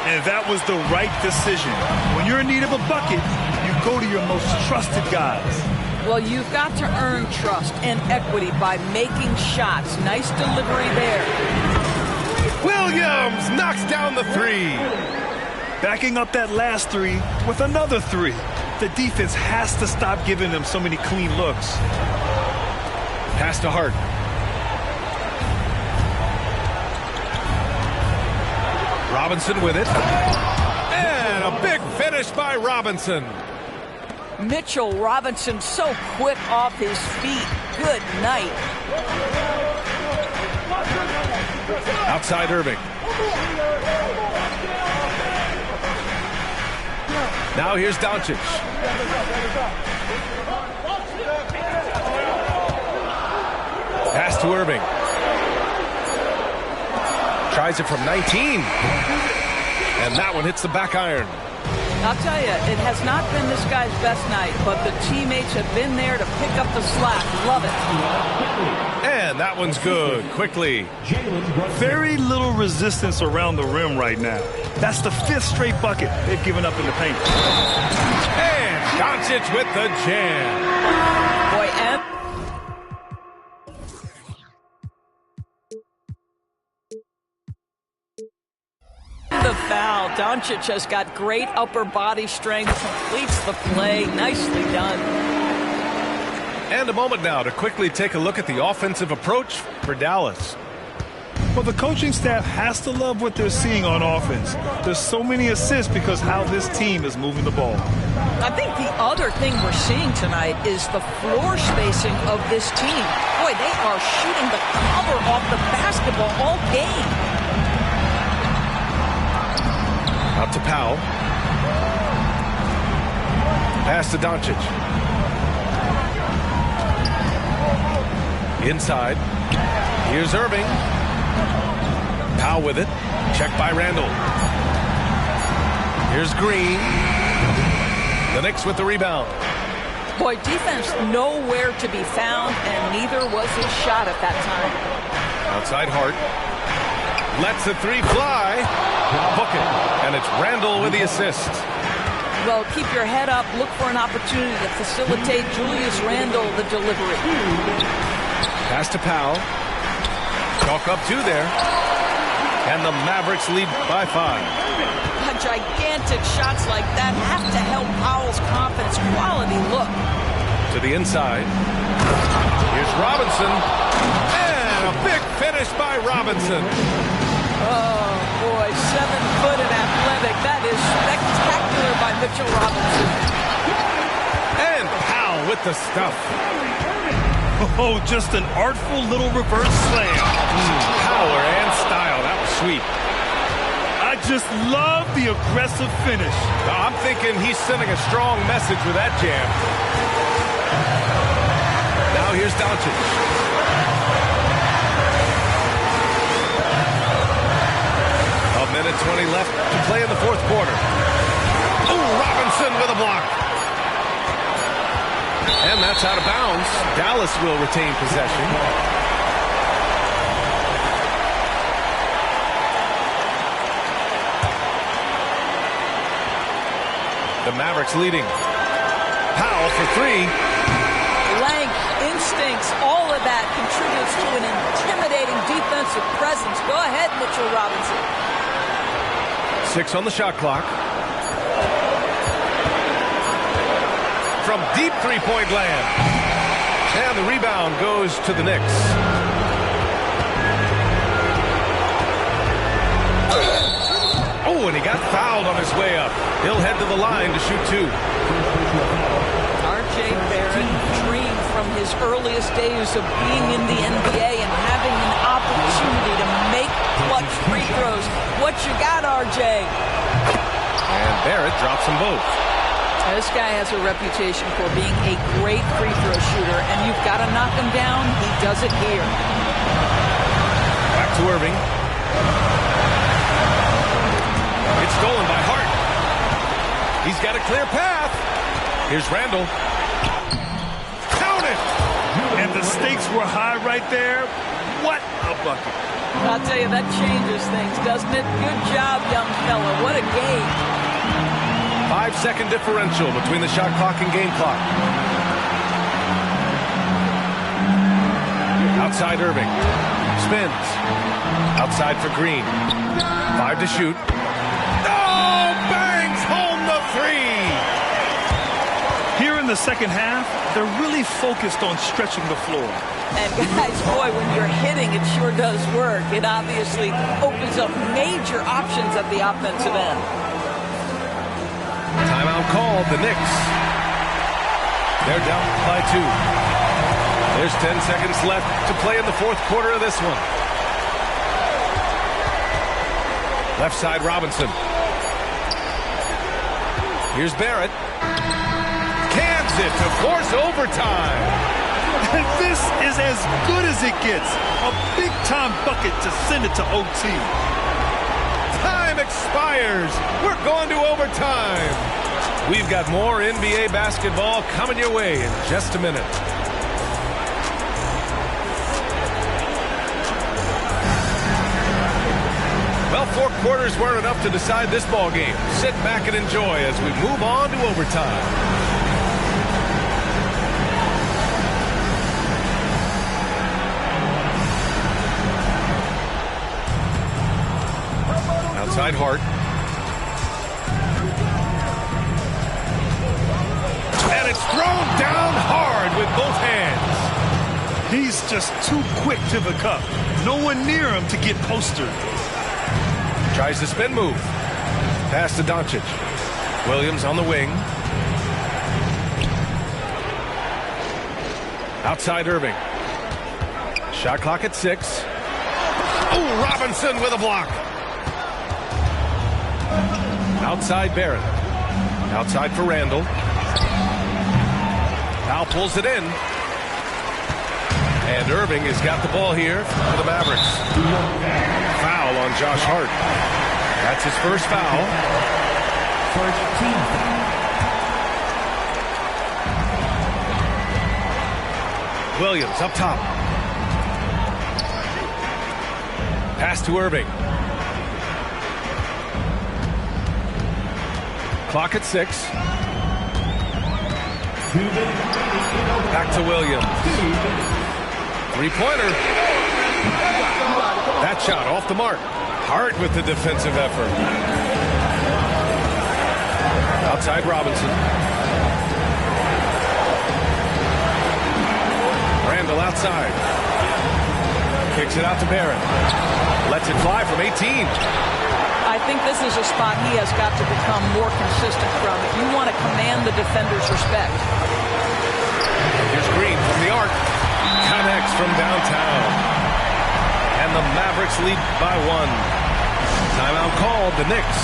And that was the right decision. When you're in need of a bucket, you go to your most trusted guys. Well, you've got to earn trust and equity by making shots. Nice delivery there. Williams knocks down the three. Backing up that last three with another three. The defense has to stop giving them so many clean looks. Pass to Hart. Robinson with it. And a big finish by Robinson. Mitchell Robinson so quick off his feet. Good night. Outside Irving. Now here's Doncic. Pass to Irving. Tries it from 19. And that one hits the back iron. I'll tell you, it has not been this guy's best night, but the teammates have been there to pick up the slack. Love it. And that one's good. Quickly. Very little resistance around the rim right now. That's the 5th straight bucket they've given up in the paint. And Doncic with the jam. Boy, the foul. Doncic has got great upper body strength, completes the play. Nicely done. And a moment now to quickly take a look at the offensive approach for Dallas. Well, the coaching staff has to love what they're seeing on offense. There's so many assists because how this team is moving the ball. I think the other thing we're seeing tonight is the floor spacing of this team. Boy, they are shooting the cover off the basketball all game. Out to Powell. Pass to Doncic. Inside. Here's Irving. Powell with it. Check by Randall. Here's Green. The Knicks with the rebound. Boy, defense nowhere to be found, and neither was his shot at that time. Outside Hart. Lets the three fly. Book it. And it's Randall with the assist. Well, keep your head up. Look for an opportunity to facilitate Julius Randle the delivery. Pass to Powell. Chalk up 2 there. And the Mavericks lead by 5. Gigantic shots like that have to help Powell's confidence. Quality look. To the inside. Here's Robinson. And a big finish by Robinson. Oh, boy, 7 foot and athletic. That is spectacular by Mitchell Robinson. And Powell with the stuff. Oh, just an artful little reverse slam. Power and style. That was sweet. I just love the aggressive finish. I'm thinking he's sending a strong message with that jam. Now here's Doncic. A minute 20 left to play in the 4th quarter. Oh, Robinson with a block. And that's out of bounds. Dallas will retain possession. The Mavericks leading. Powell for 3. Length, instincts, all of that contributes to an intimidating defensive presence. Go ahead, Mitchell Robinson. 6 on the shot clock. From deep three-point land. And the rebound goes to the Knicks. Oh, and he got fouled on his way up. He'll head to the line to shoot 2. R.J. Barrett dreamed from his earliest days of being in the NBA and having an opportunity to make clutch free throws. What you got, R.J.? And Barrett drops them both. This guy has a reputation for being a great free throw shooter, and you've got to knock him down. He does it here. Back to Irving. It's stolen by Hart. He's got a clear path. Here's Randall. Count it! And the stakes were high right there. What a bucket. I'll tell you, that changes things, doesn't it? Good job, young fella. What a game. 5-second differential between the shot clock and game clock. Outside Irving. Spins. Outside for Green. 5 to shoot. Oh, bangs home the 3. Here in the second half, they're really focused on stretching the floor. And guys, boy, when you're hitting, it sure does work. It obviously opens up major options at the offensive end. Timeout called, the Knicks. They're down by 2. There's 10 seconds left to play in the fourth quarter of this one. Left side, Robinson. Here's Barrett. Cans it to force overtime. This is as good as it gets. A big-time bucket to send it to OT. Time expires. We're going to overtime. We've got more NBA basketball coming your way in just a minute. Well, 4 quarters weren't enough to decide this ball game. Sit back and enjoy as we move on to overtime. Outside Hart. And it's thrown down hard with both hands. He's just too quick to the cup. No one near him to get postered. Tries the spin move. Pass to Doncic. Williams on the wing. Outside Irving. Shot clock at 6. Oh, Robinson with a block. Outside Barrett. Outside for Randall. Now pulls it in. And Irving has got the ball here for the Mavericks. Foul on Josh Hart. That's his first foul. First team foul. Williams up top. Pass to Irving. Clock at 6. Back to Williams. 3-pointer. That shot off the mark. Hart with the defensive effort. Outside Robinson. Randall outside. Kicks it out to Barrett. Lets it fly from 18. I think this is a spot he has got to become more consistent from if you want to command the defender's respect. Here's Green from the arc. Connects from downtown. And the Mavericks lead by 1. Timeout called, the Knicks.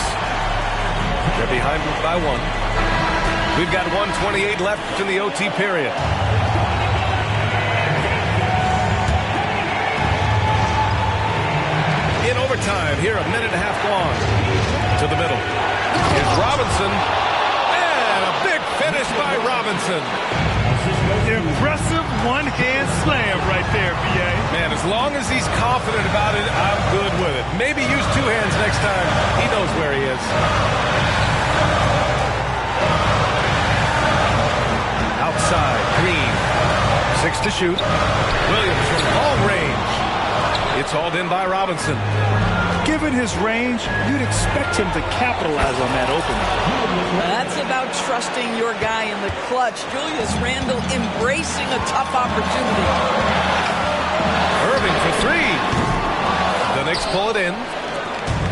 They're behind by 1. We've got 1:28 left in the OT period. In overtime, here a minute and a half gone. To the middle. Here's Robinson. And a big finish by Robinson. Impressive one-hand slam right there, B.A. Man, as long as he's confident about it, I'm good with it. Maybe use 2 hands next time. He knows where he is. Outside, Green. 6 to shoot. Williams from long range. It's hauled in by Robinson. Given his range, you'd expect him to capitalize on that opening. That's about trusting your guy in the clutch. Julius Randle embracing a tough opportunity. Irving for 3. The Knicks pull it in.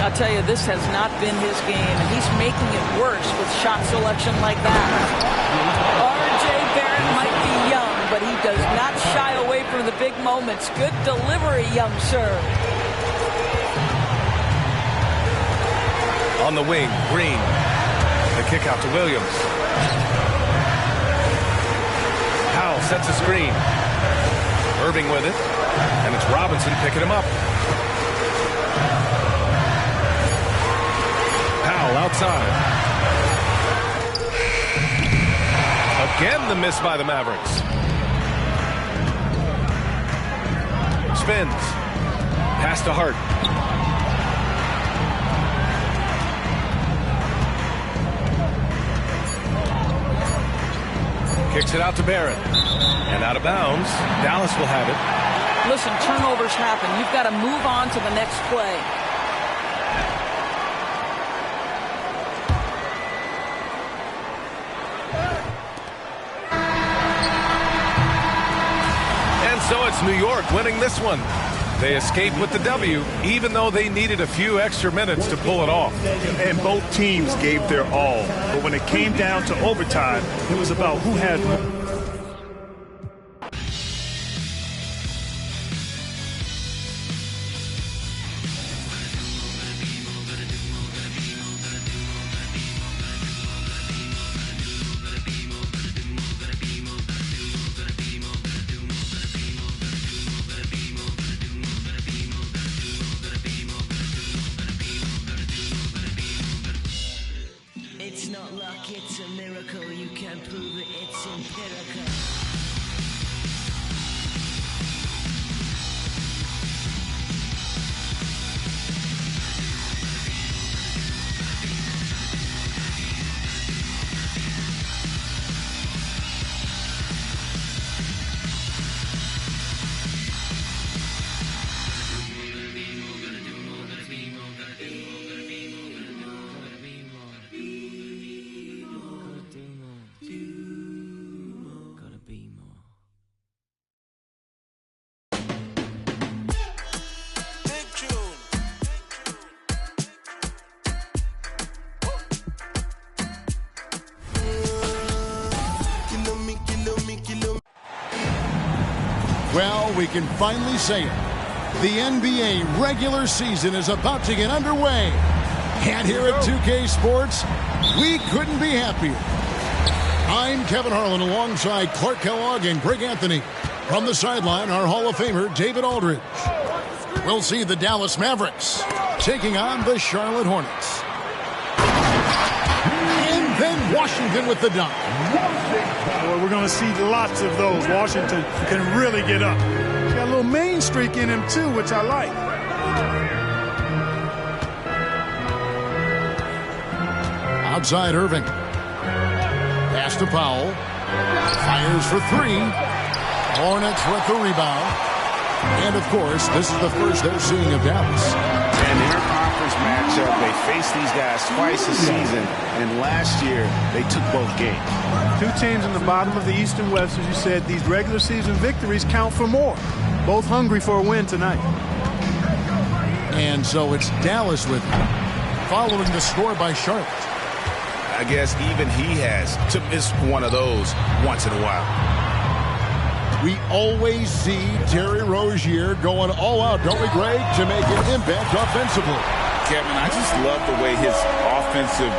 I'll tell you, this has not been his game, and he's making it worse with shot selection like that. R.J. Barrett might be young, but he does not shy away from the big moments. Good delivery, young sir. On the wing, Green. The kick out to Williams. Powell sets a screen. Irving with it. And it's Robinson picking him up. Powell outside. Again the miss by the Mavericks. Spins. Pass to Hart. Kicks it out to Barrett. And out of bounds. Dallas will have it. Listen, turnovers happen. You've got to move on to the next play. And so it's New York winning this one. They escaped with the W, even though they needed a few extra minutes to pull it off. And both teams gave their all. But when it came down to overtime, it was about who had more. It's not luck, it's a miracle. You can prove it, it's empirical. Well, we can finally say it. The NBA regular season is about to get underway. And here at 2K Sports, we couldn't be happier. I'm Kevin Harlan alongside Clark Kellogg and Greg Anthony. From the sideline, our Hall of Famer, David Aldridge. We'll see the Dallas Mavericks taking on the Charlotte Hornets. And then Washington with the dunk. Well, we're going to see lots of those. Washington can really get up. He's got a little main streak in him, too, which I like. Outside Irving. Pass to Powell. Fires for three. Hornets with the rebound. And, of course, this is the first they're seeing of Dallas. And interconference matchup, they faced these guys twice this season, and last year they took both games. Two teams in the bottom of the East and West, as you said. These regular season victories count for more. Both hungry for a win tonight. And so it's Dallas with following the score by Charlotte. I guess even he has to miss one of those once in a while. We always see Terry Rozier going all out, don't we, Greg, to make an impact offensively. Kevin, I just love the way his offensive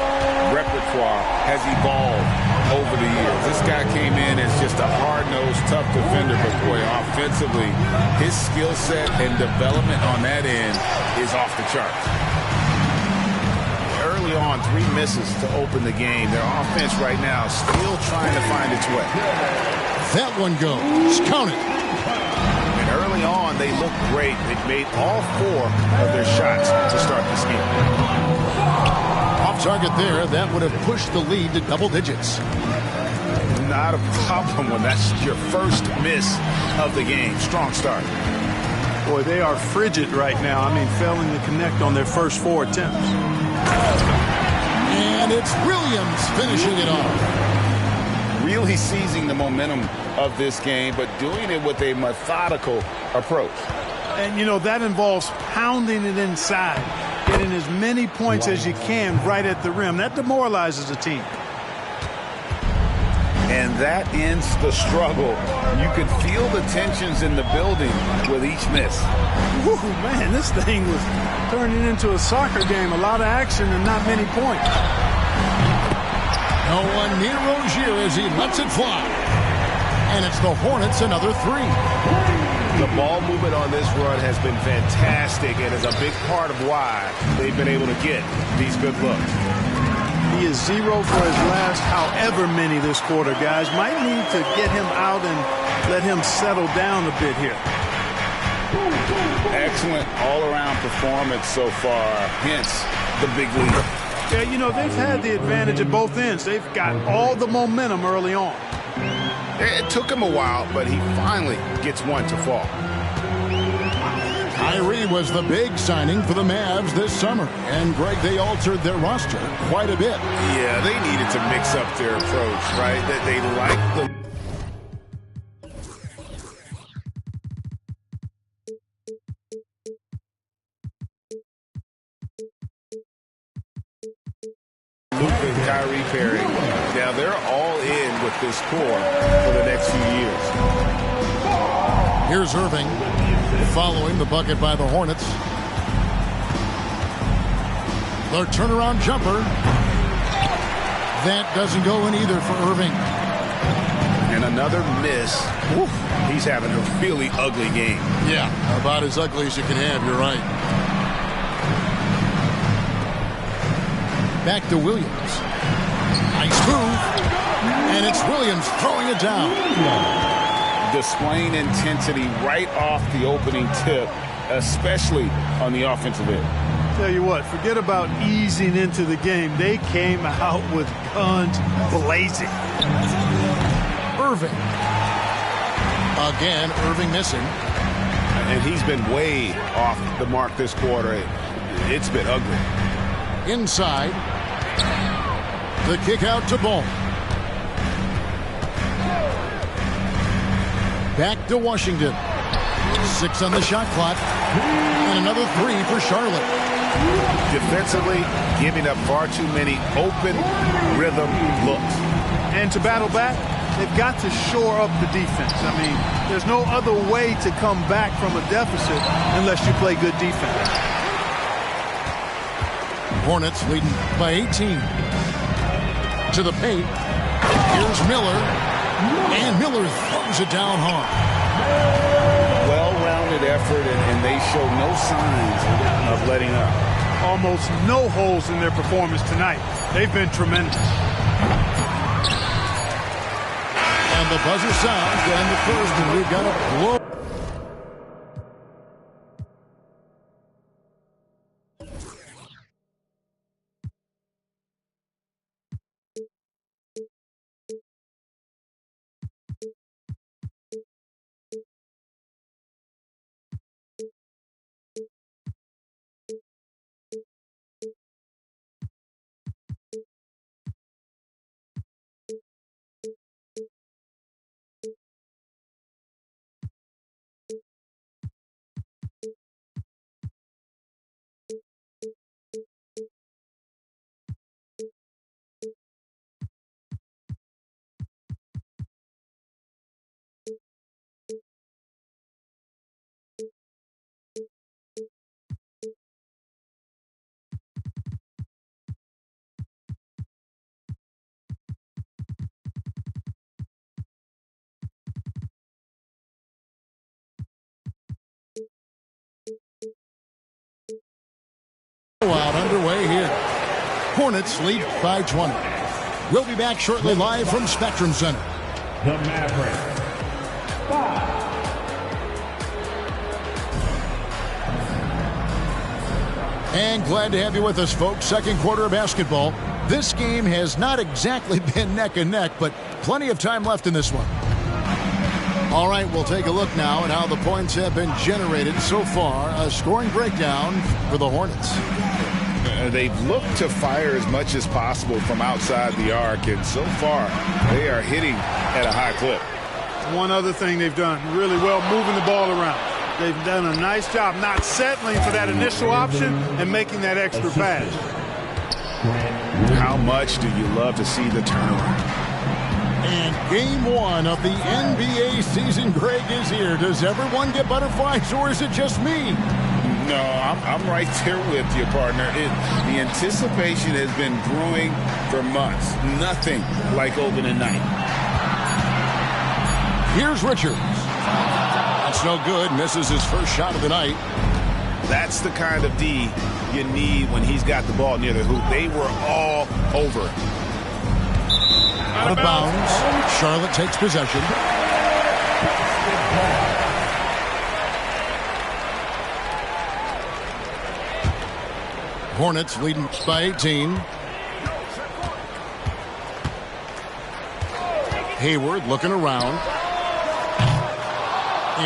repertoire has evolved over the years. This guy came in as just a hard-nosed, tough defender, but boy, offensively, his skill set and development on that end is off the charts. Early on, 3 misses to open the game. Their offense right now still trying to find its way. That one goes. Count it. And early on, they looked great. They made all 4 of their shots to start this game. Off target there. That would have pushed the lead to double digits. Not a problem when that's your first miss of the game. Strong start. Boy, they are frigid right now. I mean, failing to connect on their first 4 attempts. And it's Williams finishing it off. Really seizing the momentum of this game, but doing it with a methodical approach. And, you know, that involves pounding it inside, getting as many points as you can right at the rim. That demoralizes a team. And that ends the struggle. You can feel the tensions in the building with each miss. Woo, man, this thing was turning into a soccer game. A lot of action and not many points. No one near Rozier as he lets it fly. And it's the Hornets another 3. The ball movement on this run has been fantastic and is a big part of why they've been able to get these good looks. He is 0 for his last however many this quarter, guys. Might need to get him out and let him settle down a bit here. Excellent all-around performance so far, hence the big lead. Yeah, you know, they've had the advantage at both ends. They've got all the momentum early on. It took him a while, but he finally gets one to fall. Kyrie was the big signing for the Mavs this summer. And, Greg, they altered their roster quite a bit. Yeah, they needed to mix up their approach, right? That they like the... Luka and Kyrie pairing. Now they're all in with this core for the next few years. Here's Irving following the bucket by the Hornets. The turnaround jumper. That doesn't go in either for Irving. And another miss. Oof. He's having a really ugly game. Yeah, about as ugly as you can have, you're right. Back to Williams. Nice move. And it's Williams throwing it down. Displaying intensity right off the opening tip, especially on the offensive end. Tell you what, forget about easing into the game. They came out with guns blazing. Irving. Again, Irving missing. And he's been way off the mark this quarter. It's been ugly. Inside. The kick out to Ball. Back to Washington. 6 on the shot clock. And another 3 for Charlotte. Defensively, giving up far too many open rhythm looks. And to battle back, they've got to shore up the defense. I mean, there's no other way to come back from a deficit unless you play good defense. Hornets leading by 18. To the paint. Here's Miller. And Miller throws it down hard. Well-rounded effort, and they show no signs of letting up. Almost no holes in their performance tonight. They've been tremendous. And the buzzer sounds, and the first, and we've got a blow. Out underway here. Hornets lead by 20. We'll be back shortly live from Spectrum Center. The Mavericks. 5. And glad to have you with us, folks. Second quarter of basketball. This game has not exactly been neck and neck, but plenty of time left in this one. All right, we'll take a look now at how the points have been generated so far. A scoring breakdown for the Hornets. They've looked to fire as much as possible from outside the arc, and so far they are hitting at a high clip. One other thing they've done really well, moving the ball around. They've done a nice job not settling for that initial option and making that extra pass. How much do you love to see the turnover? And game 1 of the NBA season, Greg, is here. Does everyone get butterflies, or is it just me? No, I'm right there with you, partner. The anticipation has been brewing for months. Nothing like opening night. Here's Richards. That's no good. Misses his first shot of the night. That's the kind of D you need when he's got the ball near the hoop. They were all over it. Out of bounds. Charlotte takes possession. Hornets leading by 18. Hayward looking around.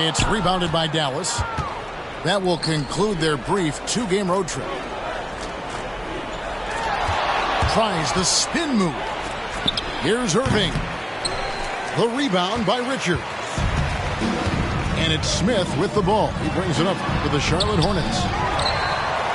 It's rebounded by Dallas. That will conclude their brief 2-game road trip. Tries the spin move. Here's Irving. The rebound by Richards. And it's Smith with the ball. He brings it up to the Charlotte Hornets.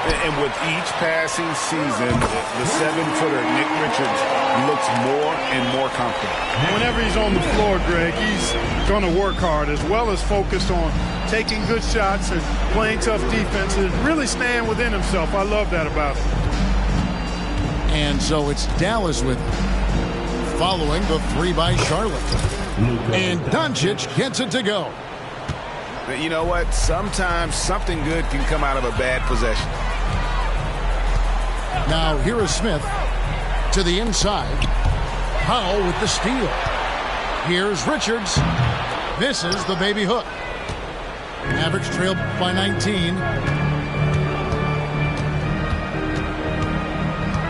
And with each passing season, the 7-footer, Nick Richards, looks more and more comfortable. Whenever he's on the floor, Greg, he's going to work hard as well as focused on taking good shots and playing tough defense and really staying within himself. I love that about him. And so it's Dallas with it, following the 3 by Charlotte. And Doncic gets it to go. But you know what? Sometimes something good can come out of a bad possession. Now here is Smith to the inside. Powell with the steal. Here's Richards. This is the baby hook. Mavericks trail by 19.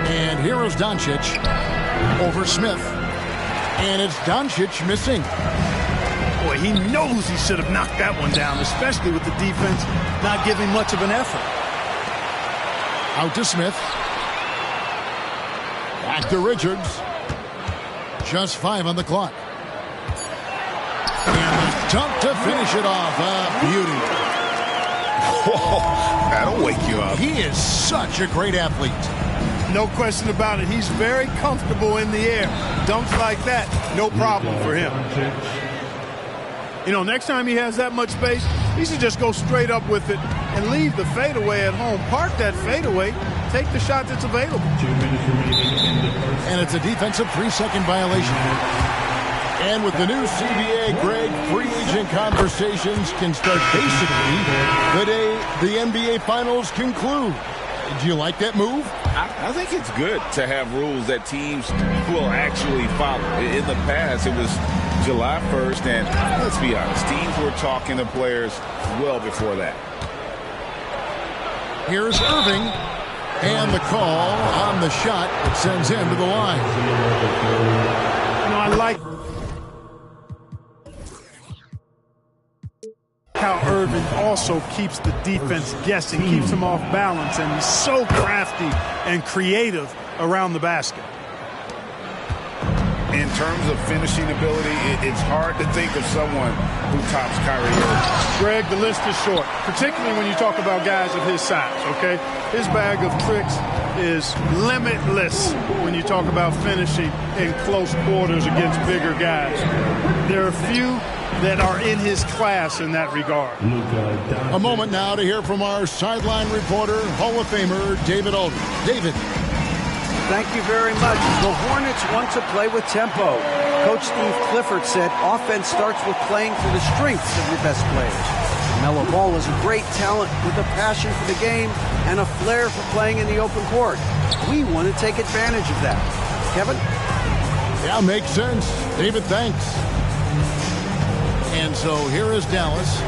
And here is Doncic over Smith. And it's Doncic missing. Boy, he knows he should have knocked that one down, especially with the defense not giving much of an effort. Out to Smith. Back to Richards. Just 5 on the clock. And the dunk to finish it off. Beauty. Whoa, that'll wake you up. He is such a great athlete. No question about it. He's very comfortable in the air. Dunks like that, no problem for him. You know, next time he has that much space, he should just go straight up with it and leave the fadeaway at home. Park that fadeaway. Take the shot that's available. And it's a defensive 3-second violation. And with the new CBA, Greg, free agent conversations can start basically the day the NBA Finals conclude. Do you like that move? I think it's good to have rules that teams will actually follow. In the past, it was July 1st, and let's be honest, teams were talking to players well before that. Here's Irving, and the call on the shot that sends him to the line. You know, I like how Irving also keeps the defense guessing, keeps them off balance, and he's so crafty and creative around the basket. In terms of finishing ability, it's hard to think of someone who tops Kyrie Irving. Greg, the list is short, particularly when you talk about guys of his size, okay? His bag of tricks is limitless when you talk about finishing in close quarters against bigger guys. There are few that are in his class in that regard. A moment now to hear from our sideline reporter, Hall of Famer David Aldridge. David. Thank you very much. The Hornets want to play with tempo. Coach Steve Clifford said offense starts with playing to the strengths of your best players. Melo Ball is a great talent with a passion for the game and a flair for playing in the open court. We want to take advantage of that. Kevin? Yeah, makes sense. David, thanks. And so here is Dallas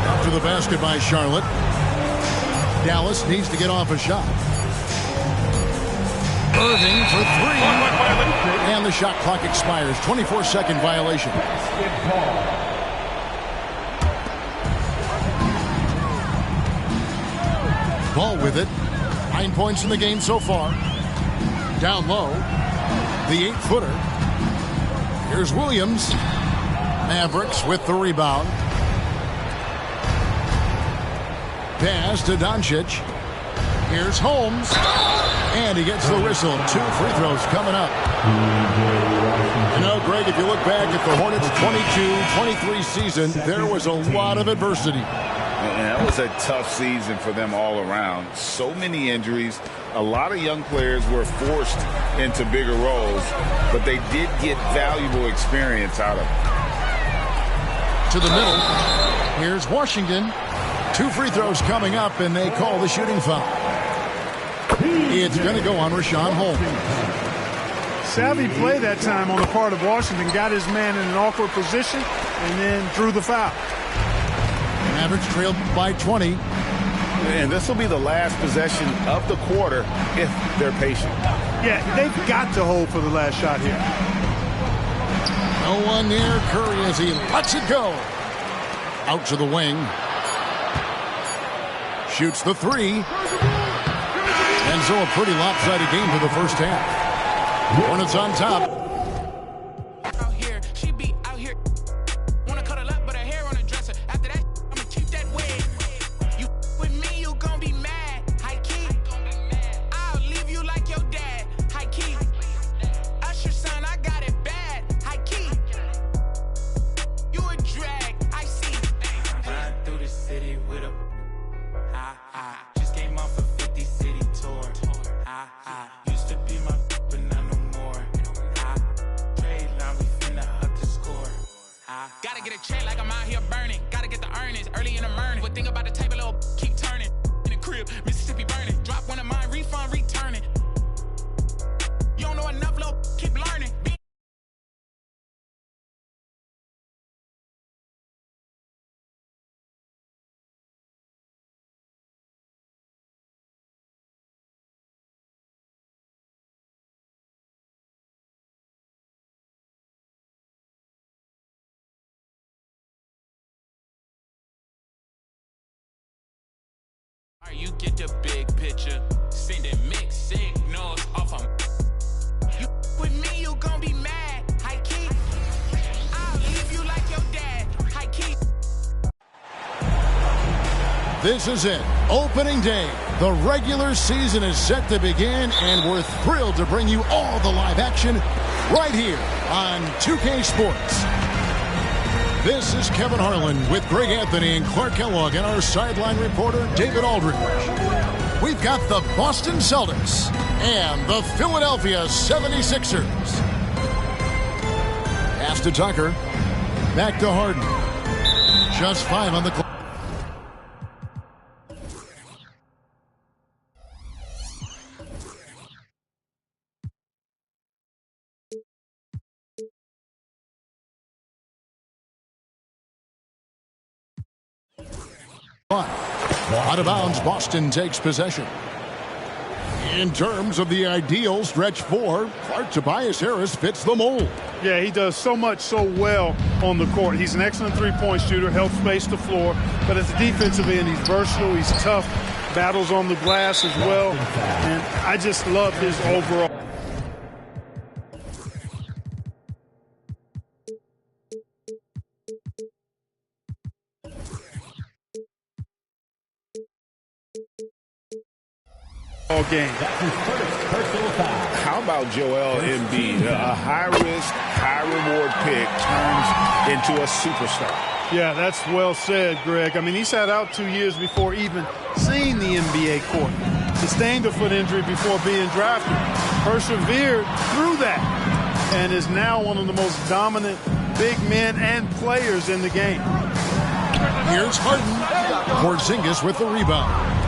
after the basket by Charlotte. Dallas needs to get off a shot. Irving for 3. And the shot clock expires. 24-second violation. Ball with it. 9 points in the game so far. Down low. The 8-footer. Here's Williams. Mavericks with the rebound. Pass to Doncic. Here's Holmes. And he gets the whistle. 2 free throws coming up. You know, Greg, if you look back at the Hornets' 22-23 season, there was a lot of adversity. And that was a tough season for them all around. So many injuries. A lot of young players were forced into bigger roles, but they did get valuable experience out of it. To the middle. Here's Washington. 2 free throws coming up, and they call the shooting foul. It's going to go on Rashawn Holmes. Savvy play that time on the part of Washington. Got his man in an awkward position and then drew the foul. Mavericks trailed by 20. And this will be the last possession of the quarter if they're patient. Yeah, they've got to hold for the last shot here. No one near Curry as he lets it go. Out to the wing. Shoots the three. And so a pretty lopsided game for the first half. Hornets on top. Out here, she be out here. Wanna cuddle up, but her hair on the dresser. After that, I'ma keep that wig. You with me, you gon' be mad. High key. I'll leave you like your dad. High key. Usher son, I got it bad. High key. You a drag, I see. Ride through the city with a just came off a 50 city tour. Used to be my but not no more. Trade line, we finna up the score. Gotta get a check like I'm out here burning. Gotta get the earnings early in the morning. But think about the type of little keep turning. In the crib, Mississippi burning. Drop one of mine, refund, returning. You don't know enough, little keep learning. You get the big picture, sending mixed signals off of you. With me, you gon' be mad. High key. I'll leave you like your dad. High key. This is it. Opening day. The regular season is set to begin, and we're thrilled to bring you all the live action right here on 2K Sports. This is Kevin Harlan with Greg Anthony and Clark Kellogg and our sideline reporter, David Aldridge. We've got the Boston Celtics and the Philadelphia 76ers. Pass to Tucker. Back to Harden. Just 5 on the clock. Out of bounds, Boston takes possession. In terms of the ideal stretch 4, Clark Tobias Harris fits the mold. Yeah, he does so much so well on the court. He's an excellent three-point shooter, helps space the floor. But at the defensive end, he's versatile, he's tough, battles on the glass as well. And I just love his overall. Game. How about Joel Embiid? A high-risk, high-reward pick turns into a superstar. Yeah, that's well said, Greg. I mean, he sat out 2 years before even seeing the NBA court. Sustained a foot injury before being drafted. Persevered through that and is now one of the most dominant big men and players in the game. Here's Harden. Porzingis with the rebound.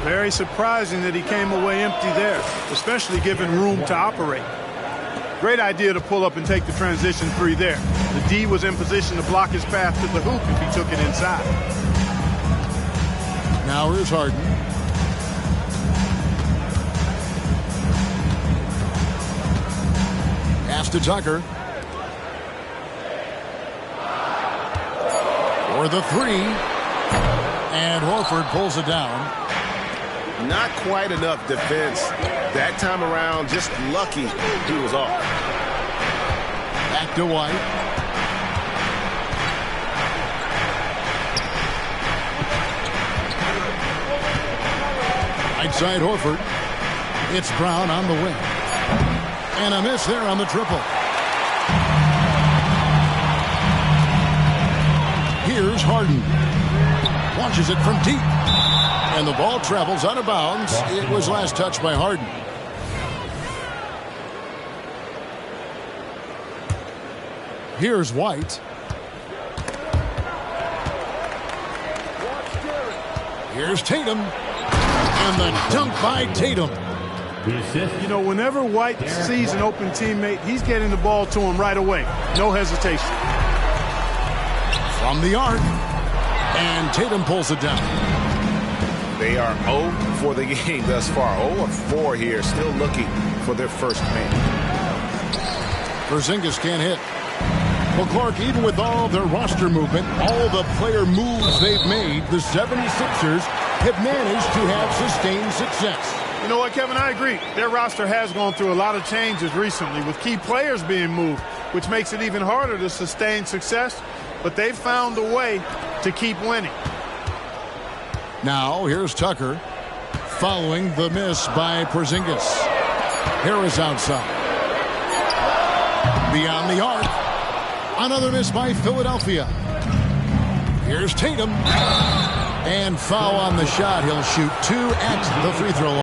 Very surprising that he came away empty there, especially given room to operate. Great idea to pull up and take the transition 3 there. The D was in position to block his path to the hoop if he took it inside. Now here's Harden. Pass to Tucker. For the 3. And Horford pulls it down. Not quite enough defense. That time around, just lucky he was off. Back to White. Right side Horford. It's Brown on the wing. And a miss there on the triple. Here's Harden. Launches it from deep. And the ball travels out of bounds. It was last touched by Harden. Here's White. Here's Tatum. And the dunk by Tatum. You know, whenever White sees an open teammate, he's getting the ball to him right away. No hesitation. From the arc. And Tatum pulls it down. They are 0 for the game thus far. 0 of 4 here, still looking for their first man. Porzingis can't hit. Well, Clark, even with all their roster movement, all the player moves they've made, the 76ers have managed to have sustained success. You know what, Kevin? I agree. Their roster has gone through a lot of changes recently with key players being moved, which makes it even harder to sustain success. But they've found a way to keep winning. Now, here's Tucker following the miss by Porzingis. Harris outside. Beyond the arc. Another miss by Philadelphia. Here's Tatum. And foul on the shot. He'll shoot 2 at the free throw line.